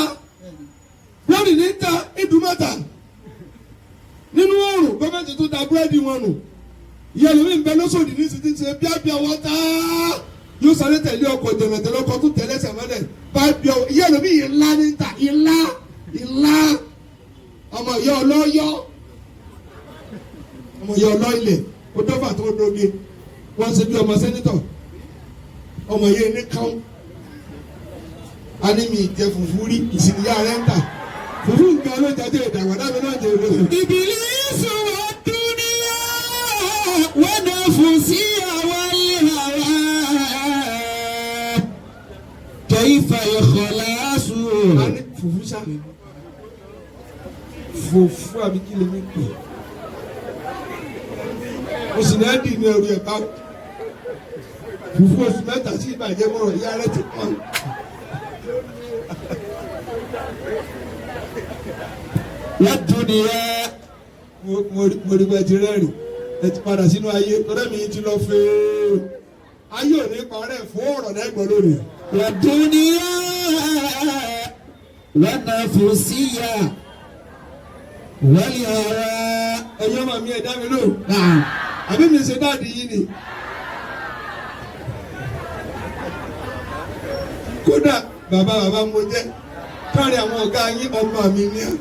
búrẹ́dì ní ta ìdúmọ̀tà nínú oòrùn gọ́ọ̀mẹ̀ntì tó da búrẹ́dì wọn nù ìyá lórí ń bẹ lóṣòdì ní títí ṣe bíábíá wọ́tá yóò sáré tẹ̀lé ọkọ̀ jẹ̀mẹ̀tẹ̀lé ọkọ̀ tó tẹ̀lé ẹsẹ̀ mọ́lẹ̀ bá bíọ́ ìyá lórí ìlà ní ta ìlà ọmọ ìyá ọlọ́yọ́ ọmọ ìyá ọlọ́ ilẹ̀ ó dọ́fà tó dóge wọ́n ṣe bí ọmọ sẹ́nitọ̀ ọmọ yẹn ní káwọn animi jẹ fufu rí ìsìnyá rẹ ń tà fufu nǹkan ló jáde ìdàgbà dábẹ náà jẹ olóhùn. Ìbílísù wọ́n dúníyà. Wọ́n náà fún sí àwọn ìhàwá. Kayfa ikhlasu. a ní fufu sá fufu àbí kí lè mi pè o sì náà dì ní ẹrù ẹ̀ bá fufu oṣù mẹ́ta sí ìbàjẹ́ mọ́rọ̀ ìyá rẹ ti pọ́n. Wọ́n dúníyà. mo rí bẹ́ẹ̀ ti rẹ́rìn ẹ ti padà sínú ayé tọ́lá mi ti lọ fèé ayé ò ní parẹ́ fún ọ̀rọ̀ náà gbọ́ lónìí. Wọ́n dúníyà. Wọ́n náà fún síyà. والهوى. ẹ̀yin ọmọ mi ẹ̀ dá mi lò نعم. àbí mi ṣe dáàdi yìí ni. kódà bàbá mo jẹ́ káàrin àwọn ọ̀gá yín ọmọ mi ní à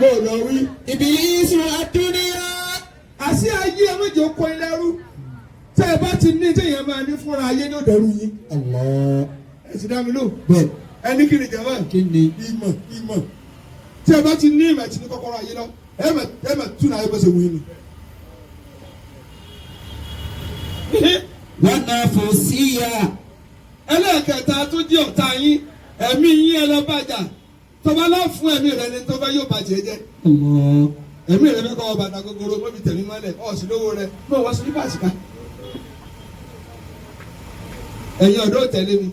bó lọ wí. إبليس والدنيا. àṣì ayé ẹ méje kọ ilé rú tẹ́ ẹ bá ti ní téèyàn máa ní fúnra ayé ní òdẹrù yín. الله. ẹ sì dá mi lò bẹ́ẹ̀ ẹni kí ni jàmbá kí ni. ìmọ̀ tí ẹ bá ti ní ìmọ̀ ẹ̀tì ní kọ́kọ́rọ́ ayé lọ ẹ mà tún náà ẹ bọ́ ṣe wù yín ni. ونفسيا. ẹlẹ́ẹ̀kẹta tó jẹ́ ọ̀tá yín ẹ̀mí yín ẹ lọ bàjá tọ́ba lọ fún ẹ̀mí rẹ ni tọ́ba yóò bàjẹ́ jẹ́ الله. ẹ̀mí rẹ fẹ́ kọ́ ọ bàtà gogoro mọ́bi tẹ̀mí mọ́lẹ̀ ọ̀sìn lówó rẹ mọ́ wọ́n sọ́ní pàṣípà. ẹ̀yin ọ̀dọ́ tẹ̀lé mi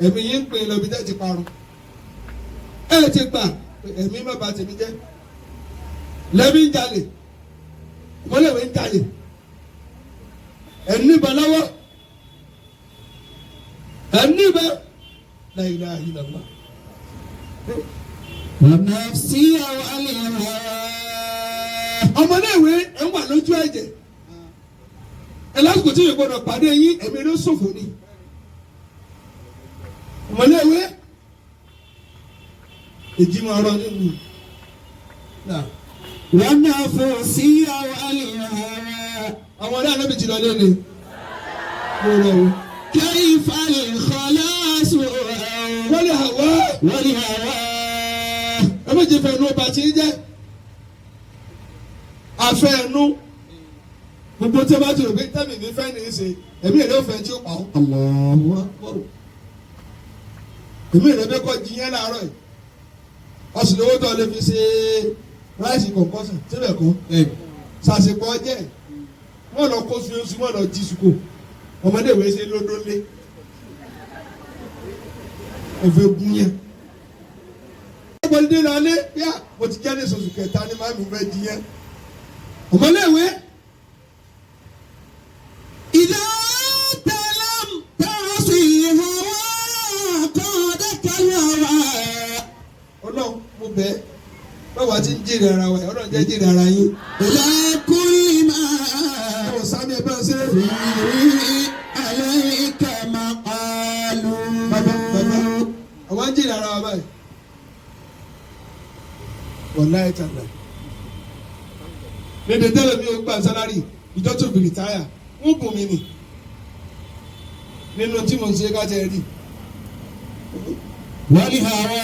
ẹ̀mí yín ń pè é lọ bí tẹ́ ti parun ẹ̀ ti gbà ẹ̀mí má bà tèmi jẹ́ lẹ́mí ń jalè mọ́lẹ̀wé ń jalè ẹ̀ní bọ̀ lọ́wọ́ ẹ̀ní bẹ́ la ilaha illallah. ونفسيا والهوى. ọmọléèwé ẹ ń wà lójú ẹ̀jẹ̀ ẹ lásìkò tí yóò gbọdọ̀ pàdé yín ẹ̀mí ló ṣòfò ni ọmọléèwé èjì máa rọ nínú náà ونفسيا والهوى. àwọn ọ̀rẹ́ àná mi ti lọ lónìí mo lọ o. كيف الخلاص wọ́n lè hà wá والهوى. ẹ méjì fẹ́ nu ọba tí ń jẹ́ àfẹ́ ẹnu gbogbo tí a bá ti rò pé tẹ́mi mi fẹ́ ní í ṣe ẹ̀mí rẹ̀ ó fẹ́ tí ó pa ọ́. الله. èmi rẹ̀ bẹ́ kọ́ jiyàn láàárọ̀ yìí ọ̀sùn lówó tó lè fi ṣe ráìsì kọ̀ǹkọ́sàn síbẹ̀ kọ́ ṣàṣepọ̀ jẹ́ wọ́n lọ kó suyosu wọ́n lọ jí sùkò ọmọdé ìwé ṣe lódó lé ọ̀fẹ́ gun yẹn. ọmọdé lọ lé yá mo ti jẹ́ ní sọ̀sù kẹta ní máa mi fẹ́ jiyàn ọmọdé ìwé. إذا تلم تعصي هوى قادك الهوى. ọlọ́run mo bẹ̀ ẹ́ báwa ti ń jèrè ara wa ọlọ́run jẹ́ jèrè ara yín. إلى كل ما ọ̀ sáni ẹ bá ń ṣe. فيه عليك مقال. bàbá àwọn ń jèrè ara wa báyìí. wàláyé tàbí. lédè tẹ́lẹ̀ mi ò gbà sálárì ìjọ tó fi rìtáyà ń bùn mí nì nínú tí mo ń ṣe ká tẹ́ ẹ rí. والهوى.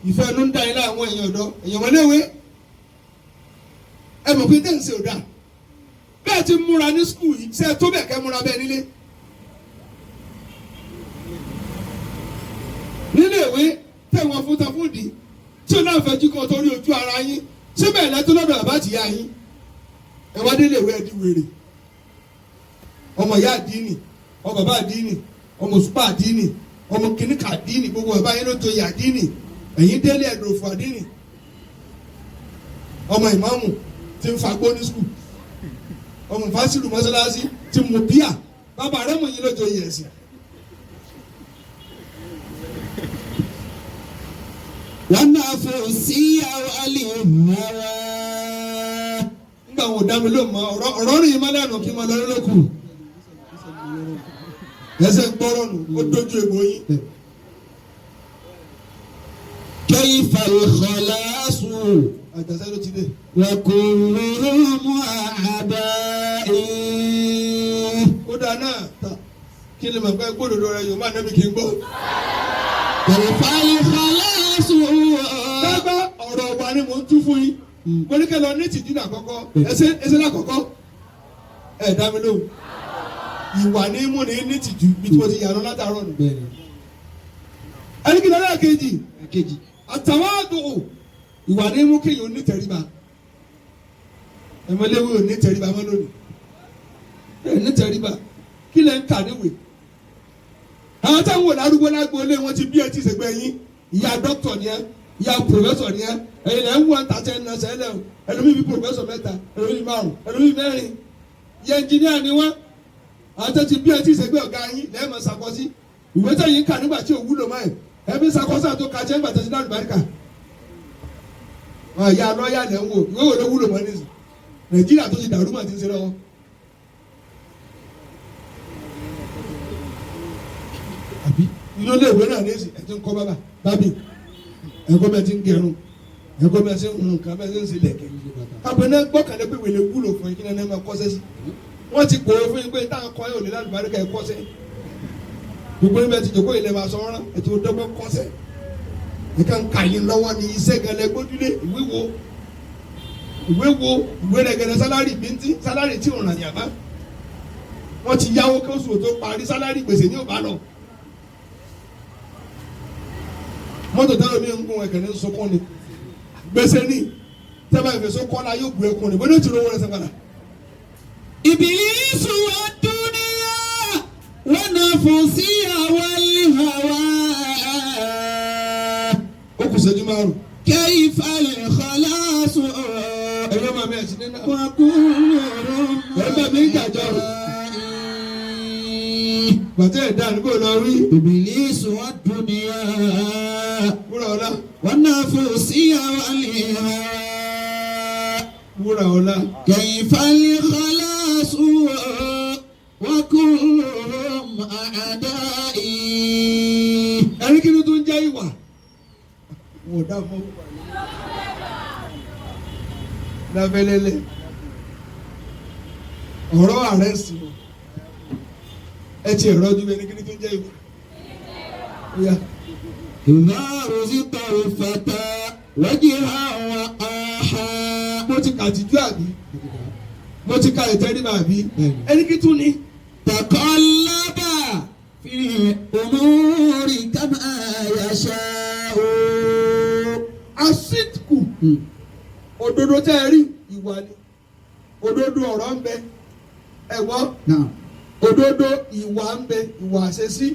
ìfẹ́ ló ń dá ilé àwọn èèyàn ọ̀dọ́ èèyàn wọléwé ẹ mọ̀ pé tẹ́ǹsì ò dáa bẹ́ẹ̀ ti múra ní skul yìí ṣe tó bẹ́ẹ̀ kẹ́ múra bẹ́ẹ̀ nílé. nílé ìwé tẹ̀wọ̀n fún tafúndì tí o náà fẹ́ jí kan torí ojú ara yín síbẹ̀ lẹ́tọ́ lọ́dọ̀ bàbá àti ìyá yín ẹ wá délé ìwé ẹ̀dí wèrè ọmọ ìyá àdínì ọmọ bàbá àdínì ọmọ òṣùpá àdínì ọmọ kìnnìkà àdínì gbogbo bàbá yín ló tó yẹ àdínì ẹ̀yin délé ẹ̀dọ̀fọ̀ àdínì ọmọ ìmáàmù tí ń fagbó ní skul ọmọ fásitì mọ́sálásí tí mo bíà bàbá rẹ̀ mọ̀ yín ló tó yẹ ẹ̀sìn. ونفسيا والهوى. nígbà wo dá mi ló mọ ọ̀rọ̀ rìn má dànù kí n máa lọ lóko ẹsẹ̀ ń gbọ́rọ̀ nù ó dojú ègbò yín. كيف الخلاص àgbàsá ló ti dé. وكلهم أعدائي. ó dáa náà ta kí ni màá fẹ́ gbódòdó rẹ yóò má nẹ́bí kí n gbọ́. كيف الخلاص. dábàá ọ̀rọ̀ ọ̀gbà ni mò ń tú fún yín mo ní kẹ́ lọ ní tìjú lákọ̀ọ́kọ́ ẹsẹ̀ lákọ̀ọ́kọ́ ẹ̀ dá mi lóhùn ìwà ní mú ní ní tìjú bí tí mo ti yàrá látàárọ̀ nù. ẹni kí lọ́dọ̀ kejì àtàwọn àdùn ìwà ní mú kéèyàn onítẹ̀ríba ẹ̀mọ́léwé onítẹ̀ríba mọ́ lónìí onítẹ̀ríba kí lẹ́ ń kà níwèé àwọn táwọn wò lárúgbó lágbóolé wọn ti bí ẹtí ìsègbè yín ìyá dókítà ni ẹ ìyá pòfẹ́sọ̀ ni ẹ ẹ̀yin lẹ́ ń wọ́n tàtẹ́ ẹ̀ nàṣẹ́ lẹ́ o ẹlòmíì bí pòfẹ́sọ̀ mẹ́ta ẹlòmíì márùn ẹlòmíì mẹ́rin ìyá ẹnjìníà ni wọ́n àwọn tó ti bí ẹtí ìsègbè ọ̀gá yín lẹ́ẹ̀ mọ̀ ṣàkọsí ìwé tẹ̀yìn kà nígbà tí ò wúlò mọ́ ẹ̀ ẹbí ṣàkọsí àti kàjẹ́ nígbà tẹ̀sí náà lùbáríkà àyà lọ́ọ̀yà lẹ́ ń wò ìwé wo ló wúlò mọ́ nísìn Nàìjíríà tó ti dàrú mà ti ń ṣe lọ́wọ́. àbí inú ilé ìwé náà nísìn ẹ̀ ti ń kọ́ bábì ẹ̀kọ́ bẹ́ẹ̀ ti ń gẹrun ẹ̀kọ́ bẹ́ẹ̀ ti ń hun nǹkan bẹ́ẹ̀ ti ń ṣe lẹ̀kẹ́. àbẹ̀nẹ́ gbọ́kànlé pé wèlé wúlò fún yín kí náà máa kọ́sẹ́ sí. wọ́n ti kòwé fún yín pé táwọn kọ́ yóò lè lálùbáríkà ẹ̀ kọ́sẹ́. gbogbo yín bẹ́ẹ̀ ti jòkó ilẹ̀ máa sọ ọ́rán ẹ̀ ti dọ́gbọ́n kọ́sẹ́. nǹkan kà yín lọ́wọ́ ni iṣẹ́ gẹlẹ́ gbójúlé ìwé rẹ̀ gẹlẹ́ sálárì bíntín sálárì tí ò ràn yàrá. wọ́n ti yáwó kí oṣù tó parí sálárì gbèsè ní òbá lọ. mọ́tò tẹ́lẹ̀ mi ń gún ẹ̀kẹ́ ní sọ́kọ́ ni gbèsè ní tẹ́lẹ̀ ìfẹ́ sọ́kọ́ la yóò gbé ẹkùn ni bó ní ìtura owó rẹ̀ sẹ́padà. إبليس والدنيا ونفسها والهوى ó kù sẹ́jú márùn. كيف الخلاص ẹ̀rọ màmí ẹ̀sìn nínú. وكل ẹ̀rọ mi ń jàjọ. bàtẹ́ ẹ̀dá níbo lọ rí. إبليس والدنيا wúrà ọ̀la. ونفسها والهوى wúrà ọ̀la. كيف الخلاص وكلهم أعدائي. ẹ̀rí kí ló tún jẹ́ ìwà. wò dá fún. lábẹ́lẹ́lẹ́ ọ̀rọ̀ ààrẹ sí o ẹ ti ẹ̀rọ ojú ẹni kí ló tún jẹ́ ìwà. إذا رزق الفتى وجها وقاحا. mo ti kà tìjú àbí mo ti ka ìtẹ́ríba àbí ẹni kí tún ni. تقلب في الأمور كما يشاء. asitku òdodo tẹ́ ẹ rí ìwà ni òdodo ọ̀rọ̀ ń bẹ ẹ̀wọ́n òdodo ìwà ń bẹ ìwà àṣẹsí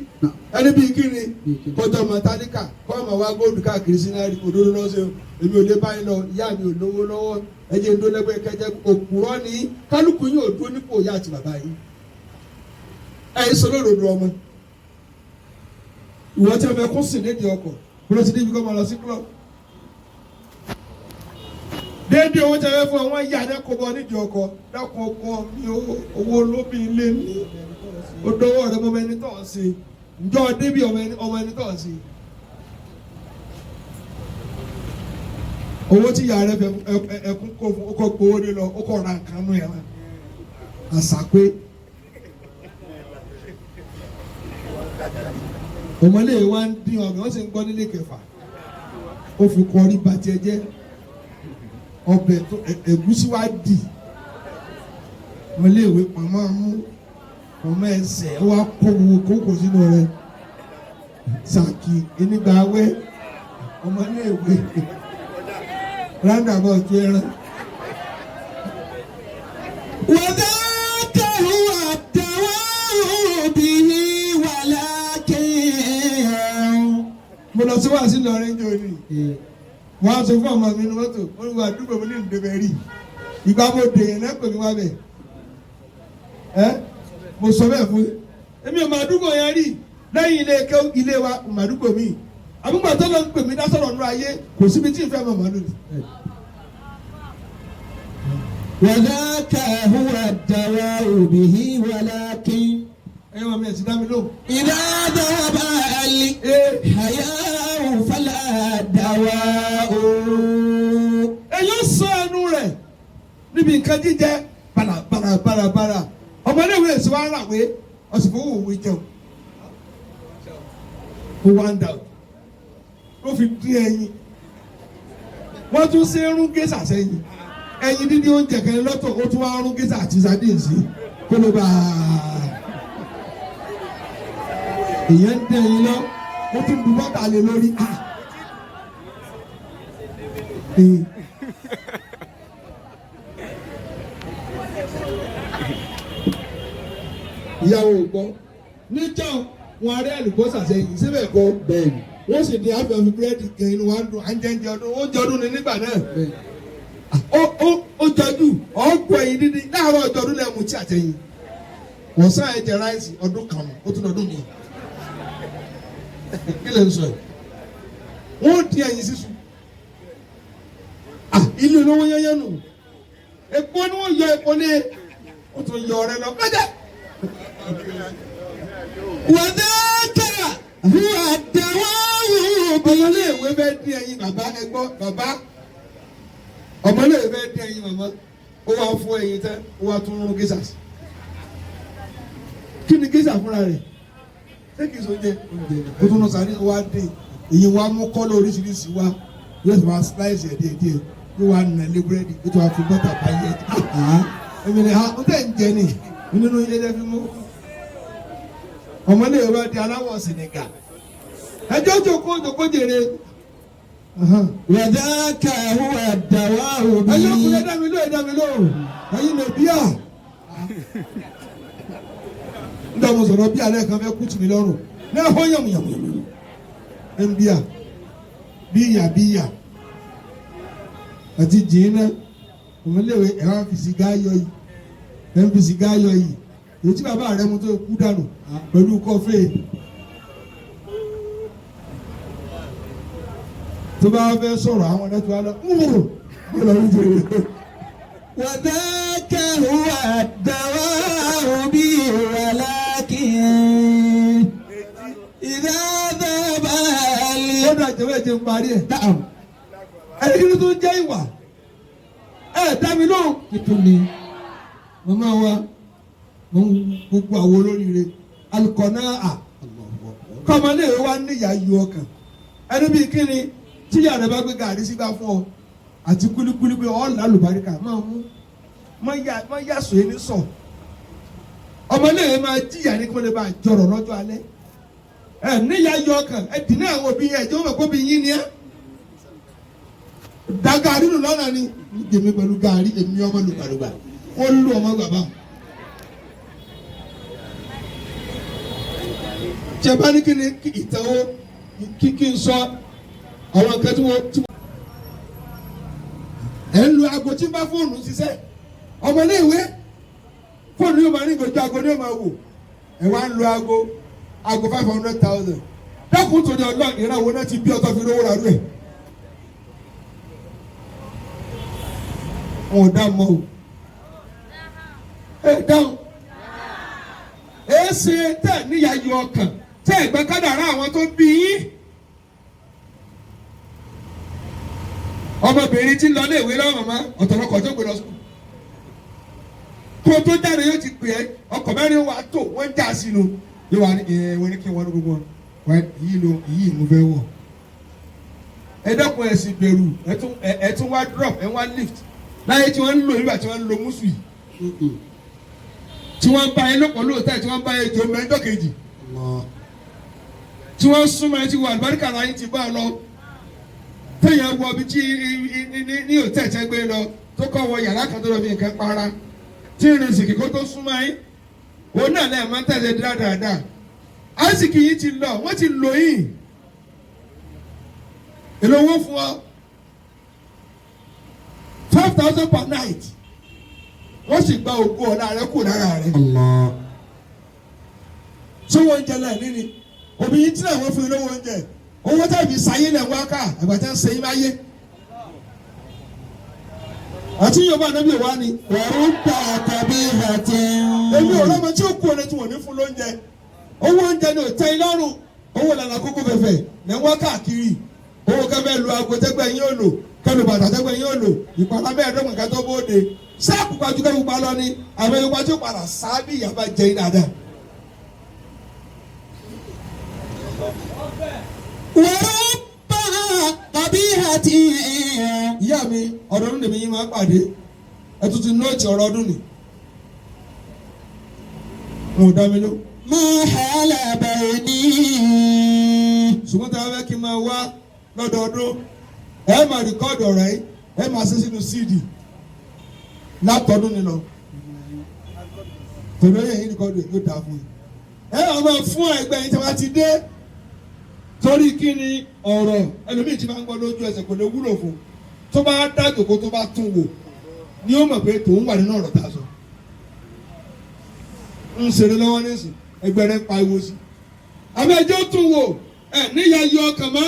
ẹni bíi kíni kọjọ mọtálíkà kọ́ ọmọ wa góòlù káàkiri sínárì òdodo náà ṣe èmi ò lè báyìí lọ ìyá mi ò lówó lọ́wọ́ ẹjẹ ń dólẹ́gbẹ́ kẹjẹ òpùrọ́ ni kálukú yín ò dúró nípò ìyá àti bàbá yìí ẹ̀yin sọ lódodo ọmọ ìwọ tí a fẹ́ kó sìn lédi ọkọ̀ bó ti débi kọ́ máa lọ sí club déédéé owó tí a fẹ́ fún ọ wọ́n yá adẹ́kọ̀ọ́ bọ́ nídìí ọkọ̀ dákun ọkọ̀ mi owó olóbi ilé mi ó dọwọ́ rẹ ọmọ ẹni tó ń ṣe ǹjọ́ débi ọmọ ẹni tó ń ṣe. owó tí ìyá rẹ fẹ́ ẹkún kó fún ọkọ̀ gbowó dé lọ ọkọ̀ ra nǹkan nù yẹn àṣàpé. ọmọlé wa ń dín ọbẹ̀ wọ́n sì ń gbọ́ nílé kẹfà ó fi kọrí bàtí ẹ jẹ́ ọbẹ̀ tó ẹ̀gúsí wa dì ọmọlé ìwé pamọ́ mú ọmọ ẹsẹ̀ wa kó wo kókò sínú rẹ̀ sàkì enígbàwẹ́ ọmọlé ìwé roundabout tó ẹran. وذاك هو الدواء به ولكن. mo lọ sí wàásù lọrin jọ ni wọn á sọ fún ọmọ mi ní mọ́tò wọn ní wà dúpọ̀ mi ní ìdèbẹ̀ rí ìgbà mo dè yẹn náà pè mí wá bẹ̀ mo sọ bẹ́ẹ̀ fún èmi ò mà dúpọ̀ yẹn rí lẹ́yìn ilé wa mà dúpọ̀ mi àbúgbà tó lọ ń pè mí dásọ̀rọ̀ nínú ayé kò síbi tí ìfẹ́ mọ̀ mọ́ lónìí. وذاك هو الدواء به ولكن. ẹ wọ́n mi ẹ̀ ti dá mi lóhùn. إذا ذهب الحياء فلا دواء. èyí ó sọ ẹnu rẹ̀ níbi nǹkan jíjẹ bàrà ọmọdéwé èsì wa rà wé ọ̀sìn fún òwò jẹun ó wá ń dà ó fi dín ẹyin wọ́n tún ṣe rún gẹ́sà sẹ́yìn ẹyin dídí oúnjẹ kan lọ́tọ̀ ó tún wá rún gẹ́sà àti sardine sí kó ló bá èèyàn ń dẹ̀ yín lọ ó tún bu bọ́tà lé lórí ìyàwó gbọ́ níjọ́ wọn arẹ́ àlùbọ́sà sẹ́yìn síbẹ̀ kọ́ bẹ́ẹ̀ni wọ́n sì di àfẹ́ fi búrẹ́dì kan inú wa ń dùn à ń jẹ́ ọdún ó jẹ́ ọdún ní nígbà náà ó jọjú ọ̀gbọ̀n ẹ̀yìn dídí láàárọ̀ ọjọ́ ọdún lẹ́mú tí àtẹ̀yìn wọ́n sá ẹ̀jẹ̀ ráìsì ọdún kan ó tún ọdún mi kí lè ń sọ yìí wọ́n di ẹ̀yìn sísun ilé olówó yẹyẹ nù epo ni wọ́n yọ epo ní wọ́n tún yọ ọ̀rẹ́ lọ kọjá. wàdákà huwa dàwáwù ọmọléèwé bẹ́ẹ̀ dín ẹyin bàbá ẹgbọ́ bàbá ọmọléèwé bẹ́ẹ̀ dín ẹyin màmá ó wá fún ẹyin tẹ́ ó wá tún rún gíṣà sí. kí ni gíṣà fúnra rẹ̀ ṣé kìí so jẹ ó tún lọ sáré ó wá dín èyí wá mú kọ́lọ̀ oríṣiríṣi wá yóò sì máa slice ẹ̀ díẹ̀ díẹ̀ yóò wá nà lé búrẹ́dì yóò tún wá fi bọ́tà bá yẹ ẹ̀mí ni ó tẹ̀ ń jẹ ní nínú ilé lẹ́fí mú ọmọléèwé bá di aláwọ̀ Sìnìgà ẹjọ́ jòkó jèrè. wàdákà huwa dàwáwù bí. ẹyọ kúlẹ̀ dá mi ló ẹyin lè bíà. nígbà mo sọ̀rọ̀ bí alẹ́ kan fẹ́ kú tì mí lọ́rùn ní ẹ̀họ́ yàmùyàmù ẹ̀ ń bíà bíyà àti jìnnà ọmọléèwé ẹ̀ wá fi sìgá yọ yìí ẹ̀ ń fi sìgá yọ yìí èyí tí bàbá rẹ̀ mú tó kú dànù pẹ̀lú kọfí. tó bá fẹ́ sọ̀rọ̀ àwọn ọ̀dọ́ tó wá lọ wàdákà huwa dàwáwù bí wàlákìn ìdá dábà lè. ó dà jẹ́ bẹ́ẹ̀ jẹ́ ń parí ẹ̀ dáhùn ẹni kí ló tó jẹ́ ìwà ẹ̀ dá mi lóhùn. tuntun ni màmá wa gbogbo àwọn olóríire alukọ̀nà à kọ́mọléèwé wa níyà yọ ọkàn ẹni bíi kí ni tíyà rẹ bá gbé gàrí sígbà fún ọ àti kúlíkúlí pé ọ lálùbáríkà máa mú má yà sọ ẹni sọ ọmọléèwé máa jíyà ní kí wọ́n lè bá jọrọ̀ lọ́jọ́ alẹ́ ẹ níyà yọ ọkàn ẹ dì ní àwọn òbí yẹn ẹjọ́ wọn kó bí yín ni ẹ da gàrí nù lọ́nà ni èmi pẹ̀lú gàrí èmi ọmọ lùgbàlùgbà ó lù ọmọ bàbá. tí a bá ní kí ni ìtàn wo kí n sọ àwọn nǹkan tí wọ́n ẹ̀ ń lo aago tí ń bá fóònù ṣiṣẹ́ ọmọléèwé fóònù yóò máa ní ìgbẹ́jọ́ aago ní yóò máa wò ẹ̀ wá ń lo aago 500,000 dákun tó ní ọlọ́ọ̀ ìrànwọ́ náà ti bí ọtọ́ fi lówó ra rú ẹ̀ wọn ò dá mọ́ o ẹ dáhùn ẹ ṣe tẹ níyà yọ ọkàn tẹ ẹgbẹ́ kádàrá àwọn tó bí yín. ọmọbìnrin tí ń lọ léèwé lọ́wọ́ màmá ọ̀tọ̀lọkọ̀ tó gbé lọ sùn kó tó jáde yóò ti pè é ọkọ̀ mẹ́rin wà tó wọ́n ń já sínú yóò wá ní wọ́n ní kí wọ́n ní gbogbo wọn yìí mo fẹ́ wọ̀ ẹ dẹ́kun ẹ̀sìn bẹ̀rù ẹ tún wá drop ẹ wá lift láyé tí wọ́n ń lò nígbà tí wọ́n ń lo mùsù yìí tí wọ́n ń bá yẹn lọ́pọ̀ lóòótọ́ tí wọ́n ń bá yẹn jọ mẹ́jọ kejì tí wọ́n súnmọ́ ẹ ti wọ àlùbáríkà láyé ti bá a lọ téèyàn wọ ibi tí ní òtẹ́ẹ̀tẹ́ gbé lọ tó kọ́ wọ yàrá kan tó lọ fi nǹkan para tí ìrìn sìkì kó tó súnmọ́ yín òun náà lẹ́yìn máa ń tẹ̀lé dáadáa àìsìkì yìí ti lọ wọ́n ti lò yín èlò owó fún ọ 5,000 per night wọ́n sì gba òkú ọ̀la rẹ kù lára rẹ. sówó oúnjẹ náà níní òbí yìí tí náà wọ́n fún yín lówó oúnjẹ owó tàbí sáyé lẹ̀ wá ká àgbàtà ń sẹ́yìn bá yé. àti yorùbá anábì wa ni. wàrú ta tàbí àti. èmi ò lọ́mọ tí ó kú ọ̀nà tí wọ́n ní fún lóúnjẹ owó oúnjẹ ni ò tẹ́ ilé ọ̀rùn owó lànà kókó fẹ̀fẹ̀ lẹ́ wá káàkiri owó kẹfẹ́ lu aago tẹ́gbẹ́ yín ò lò kẹlu bàtà tẹ́gbẹ́ yín ò lò ìpàdà mẹ́ẹ̀ẹ́dọ́gbọ̀n kẹtọ́ bóde sáàpù pàjù kẹlu pa lọ ni àwọn yorùbá tí ó padà sáábì ìyàbá jẹ yín dáadáa. wàrúbà tàbí àti. ìyá mi ọdọọdún lèmi yín máa pàdé ẹ tún ti nóòtì ọ̀rọ̀ ọdún ni mo dá mi ló. mo hàlà bẹ̀rẹ̀ ní. ṣùgbọ́n tí a fẹ́ kí n máa wá lọ́dọọdún ẹ máa rìkọ́ọ̀dù ọ̀rọ̀ yìí ẹ máa ṣe sínú CD látọdún ni lọ tòló yẹn yìí rìkọ́ọ̀dù yóò dáa fún yìí ẹ máa fún ẹgbẹ́ yìí tí wọ́n ti dé torí kí ni ọ̀rọ̀ ẹlòmíì tí máa ń gbọ́ lójú ẹsẹ̀ kò lè wúlò fún tó bá dájò kó tó bá tún wò ni ó mọ̀ pé tòun wà nínú ọ̀rọ̀ tá a sọ ń ṣeré lọ́wọ́ nísìn ẹgbẹ́ rẹ̀ pariwo sí àmì ẹjọ́ tún wò ẹ níyà yọ ọkàn mọ́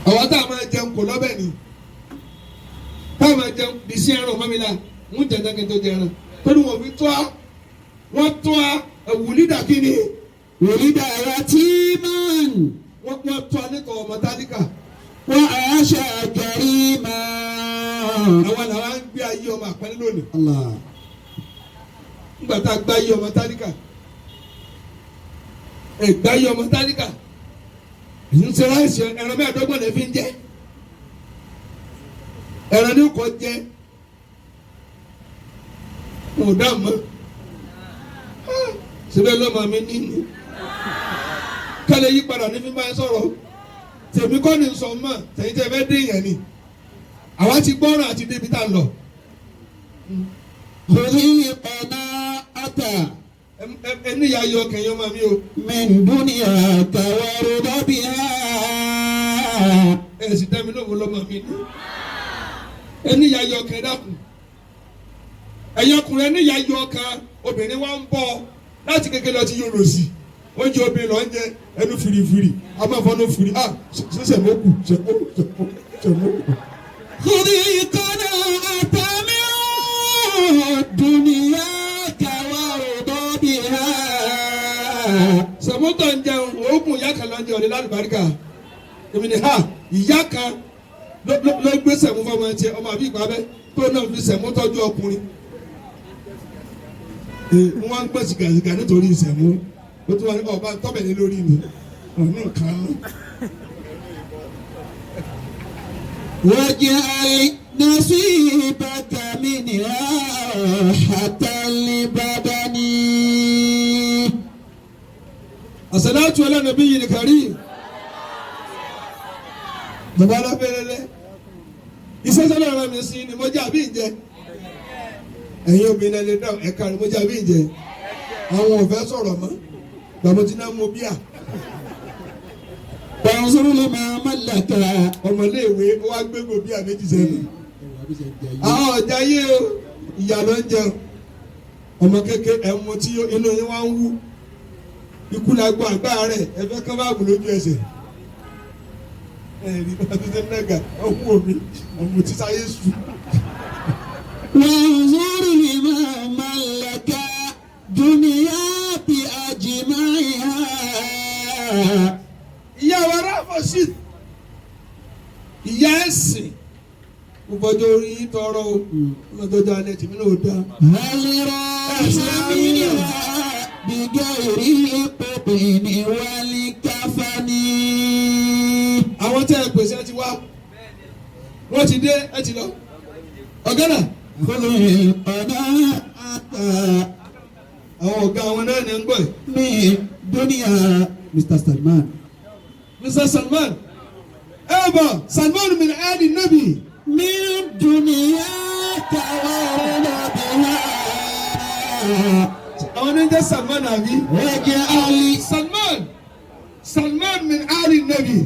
àwọn tá a máa jẹun kò lọ́bẹ̀ ni tá a máa jẹun bí sí ẹran ọmọ mi la ń jẹ dákẹ́ tó jẹran torí wọn fi tó a wọn tó a wùlídà kínní wùlídà yatiman wọn tó a nítorí ọmọ tálíkà wa asha karima. àwọn làwọn á ń gbé ayé ọmọ àpẹẹrẹ lónìí Allah. nígbà tá a gbá ayé ọmọ tálíkà gbá ayé ọmọ tálíkà ń ṣe ráìsì ẹran mẹ́ẹ̀ẹ́dọ́gbọ̀n lè fi ń jẹ ẹran ní kò jẹ kò dá mọ́ síbẹ̀ lọ́mọ mi nínú kálẹ̀ yí padà ní fi máa ń sọ̀rọ̀ tèmi kọ́ ni sọ mọ́ tẹ̀yìn tẹ́ fẹ́ dé yẹn ni àwa ti gbọ́ràn àti débi tá a lọ. Khudhi qana'ata ẹni ìyá yọ kẹyìn ọmọ mi o. min dunyaka warda biha. ẹ sì dá mi lóhùn lọ́mọ mi ni. ẹni ìyá yọ kẹ dákun. ẹ̀yin ọkùnrin ẹni ìyá yọ kan obìnrin wa ń bọ̀ láti kékeré ọtí yóò lọ sí oúnjẹ obìnrin lọ ń jẹ ẹnu firifiri abáfọ́nù firi ṣẹṣẹ mọ́kù ṣẹmọ́kù. Khudhi qana'ata min dunyaka warda biha. sẹ̀mọ́tò ń jẹun oògùn ìyá kan lọ ń jẹ ọ̀lẹ́ lálùbáríkà èmi ni ìyá kan ló gbé sẹ̀mú fọmọ ẹ̀ tiẹ̀ ọmọ àbí ìpàbẹ́ tó náà fi sẹ̀mú tọ́jú ọkùnrin wọ́n ń gbé sìgàsìgà nítorí ìsẹ̀mú ó tún wà ní ọba tọ́bẹ̀lẹ́ lórí mi ọ̀nà nǹkan náà. واجعل نصيبك منها حتى لبدن. الصلاة على النبي الكريم. bàbá alábẹ́rẹ́lẹ́ iṣẹ́ sọ́dọ̀ ọ̀rọ̀ mi sí ni mo jẹ́ àbí ìjẹ́ ẹ̀yin obìnrin ẹni dáhùn ẹ̀ka ni mo jẹ́ àbí ìjẹ́ àwọn ò fẹ́ sọ̀rọ̀ mọ́ gbàmọ́tí náà mo bíà. وانظر لما ملك. ọmọléèwé ó wá gbé gòbí àméjì sẹ́nu. àwọn ọ̀jà yé o ìyá ló ń jẹun ọmọ kékeré ẹ̀mú tí inú yín wá ń wú ikú la gbọ́ àgbà rẹ̀ ẹ̀fẹ́ kán bá gùn lójú ẹsẹ̀. ẹ̀rí bá tó ṣe mẹ́gà ọ̀hún omi ọ̀mù tí sáyé sùn. وانظر لما ملك دنيا بأجمعها. ìyá wa ráfọ̀ sí ìyá ẹ̀sìn gbogbo orí yín tọrọ o ọlọ́dọ́jọ́ alẹ́ tèmi náà dá. هل راح منها بغير قطن والكفن. àwọn tẹ́ ẹ pèsè ẹ ti wá wọ́n ti dé ẹ ti lọ ọ̀gánà. خذ القناعة àwọn ọ̀gá àwọn náà ní ń gbọ́ ẹ̀. من دنيا Mr. Salman. Mr. Salman bọ̀ Salman min ali nabi. من دنياك وارض بها. àwọn ní ń jẹ́ Salman àbí. واجعل. Salman min ali nabi.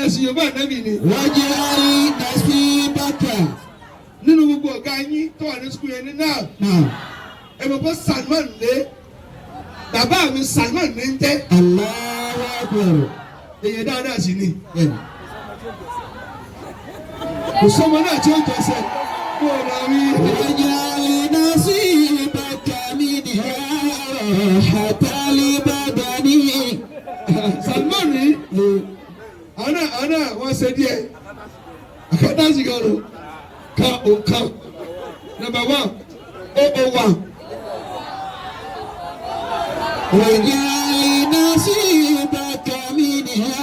ẹ̀sìn yorùbá nabi ni. واجعل نصيبك. nínú gbogbo ọ̀gá yín tó wà ní sukùl yẹn ní náà. نعم. ẹ mọ̀ pé Salman lé bàbá mi Salman ní ń jẹ́. الله أكبر. èyàn dáadáa sí ni. kò sọ́mọ náà tí ó jẹ́sẹ̀ kó o náà rí. واجعل نصيبك منها حتى لبدن. Salman ní àná wọ́n ṣe díẹ̀ àkọ́dáǹsì kan ló ka òǹkà number 1 001. واجعل نصيبك منها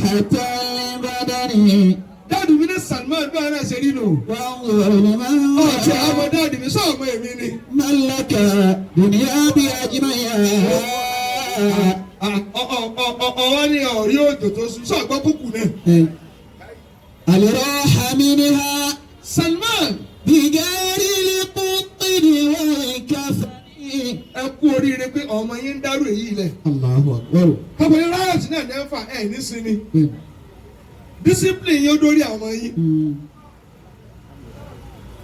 حتى لبدن. dáàdù mi ní Salman bá náà ṣe rí nù. وانظر لمن ọ̀sẹ̀ àwọn dáàdù mi sọ ọmọ èmi ni. ملك دنيا بأجمعها. ọwọ́ ní ọ̀rí òjò tó sùn sọ àgbọ̀ kúkú náà. هل راح منها Salman بغير القطن والكفن. ẹ kú oríire pé ọmọ yín ń dárò èyí lẹ̀. الله أكبر. kábọ̀ yín ráyọ̀tì náà ní ẹ̀fà ẹ̀ ní sinmi. discipline yóò dórí àwọn yín.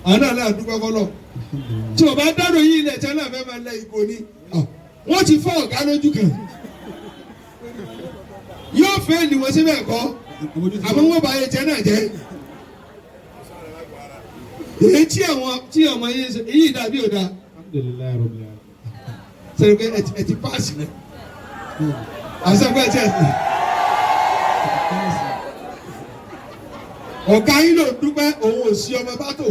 àwọn náà náà dúpẹ́ fọlọ́. tí o bá dárò yìí ilẹ̀ tí wọ́n náà fẹ́ máa lẹ ìgò ni wọ́n ti fọ́ ọ̀gá lójú kan. yóò fẹ́ ni wọ́n síbẹ̀ kọ́. àmọ́ wọ́n bá yẹ jẹ́ náà jẹ́ èyí tí ọmọ yẹn ṣe èyí dàbí ọ̀dà sẹ́yìn pé ẹ ti paasi rẹ̀ àṣàkó ẹ ti ẹ̀ ọ̀gá yín ló dúpẹ́ òun ò sí ọmọ bá tò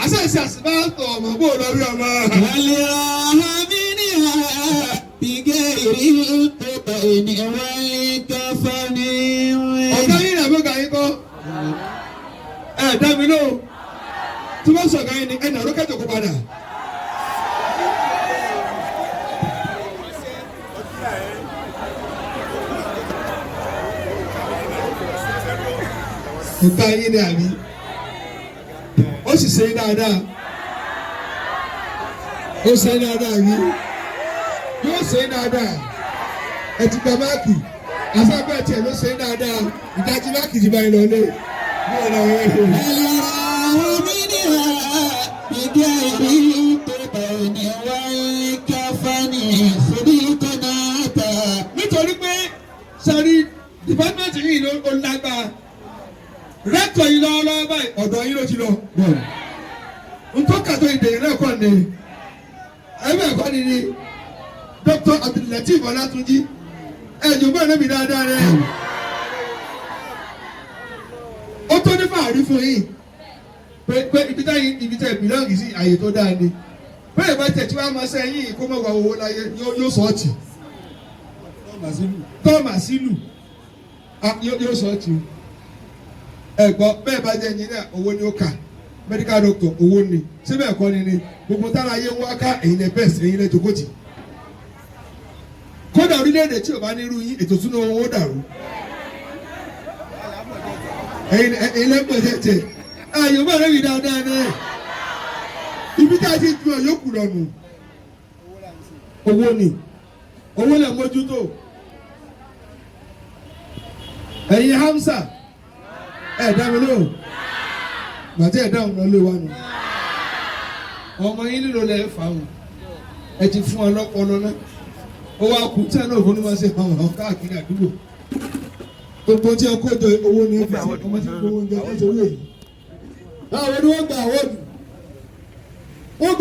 àṣàṣì àṣìbá tọ̀ ọmọ bó lọ rí ọmọ. wàlẹ̀ ọ̀hánmi ni bìgẹ́ ìrìlù tó bá ènìyàn wáyé káfá ní. ọ̀gá yín náà bó ga yín kọ́ dá mi lóhùn tí wọ́n sọ̀gá yín ni ẹ̀ nà rókẹ́tì kó padà. ọ̀gá yín ni àbí ó sì ṣe dáadáa ó ṣe dáadáa yìí yóò ṣe dáadáa ẹ ti gba máàkì àṣàgbẹ́ tiẹ̀ ló ṣe dáadáa ìdájí máàkì ti bá yín lọ lé. nítorí pé sari dìpátímẹ́ǹtì yìí ló lágbára rẹ́tọ̀ yìí lọ́wọ́lọ́wọ́ báyìí ọ̀dọ̀ yìí ló ti lọ. ntọ́kàtọ̀ ìdèyìn náà kọ́ ni ẹ̀mí ẹ̀kọ́ ni ni Dr. Abdulateef Ọlátúnjí ẹ̀jọ̀gbọ́n ẹ̀nẹ́bí dáadáa rẹ̀ ó tó ní fàárí fún yìí pé ibi tẹ́ bìlọ́ọ̀gì sí àyè tó dáa ni bẹ́ẹ̀ bá tẹ̀ tí wọ́n á máa ṣe yín kó mọ̀ wá owó láyé yóò sọ́ọ̀tì tọ́ọ̀màsílù yóò sọ́ọ̀tì ẹ̀gbọ́n bẹ́ẹ̀ bá jẹ́ ẹnjìnìá owó ni ó kà medical doctor owó ni síbẹ̀ ẹ̀kọ́ ni gbogbo tára ayé wá ká èyí lẹ bẹ́ẹ̀ èyí lẹ jogójì kódà orílẹ̀-èdè tí ò bá ní irú yín ètò ìṣúná owó dàrú èyí lẹ gbọ́ tẹ̀tẹ̀ ààyè bá rẹ̀ wí dáadáa ní ibi tá a ti ju ọ̀yọ́kù lọ́nu owó ni owó lẹ mójútó ẹ̀yin Hamza dá mi lóhùn màtí dáhùn lọ lé wa nù ọmọ yín nílò lẹ fàáhùn ẹ ti fún ọ lọpọlọ náà ó wá kú tí ẹ náà fún ní máa ṣe àwọn àwọn káàkiri àdúgbò gbogbo tí ẹ kó jọ owó ní ọ́fíìsì ọmọ tí gbogbo oúnjẹ ẹ ṣe wúlò yìí báwo ni wọ́n gba àwọ̀dù wọ́n gba.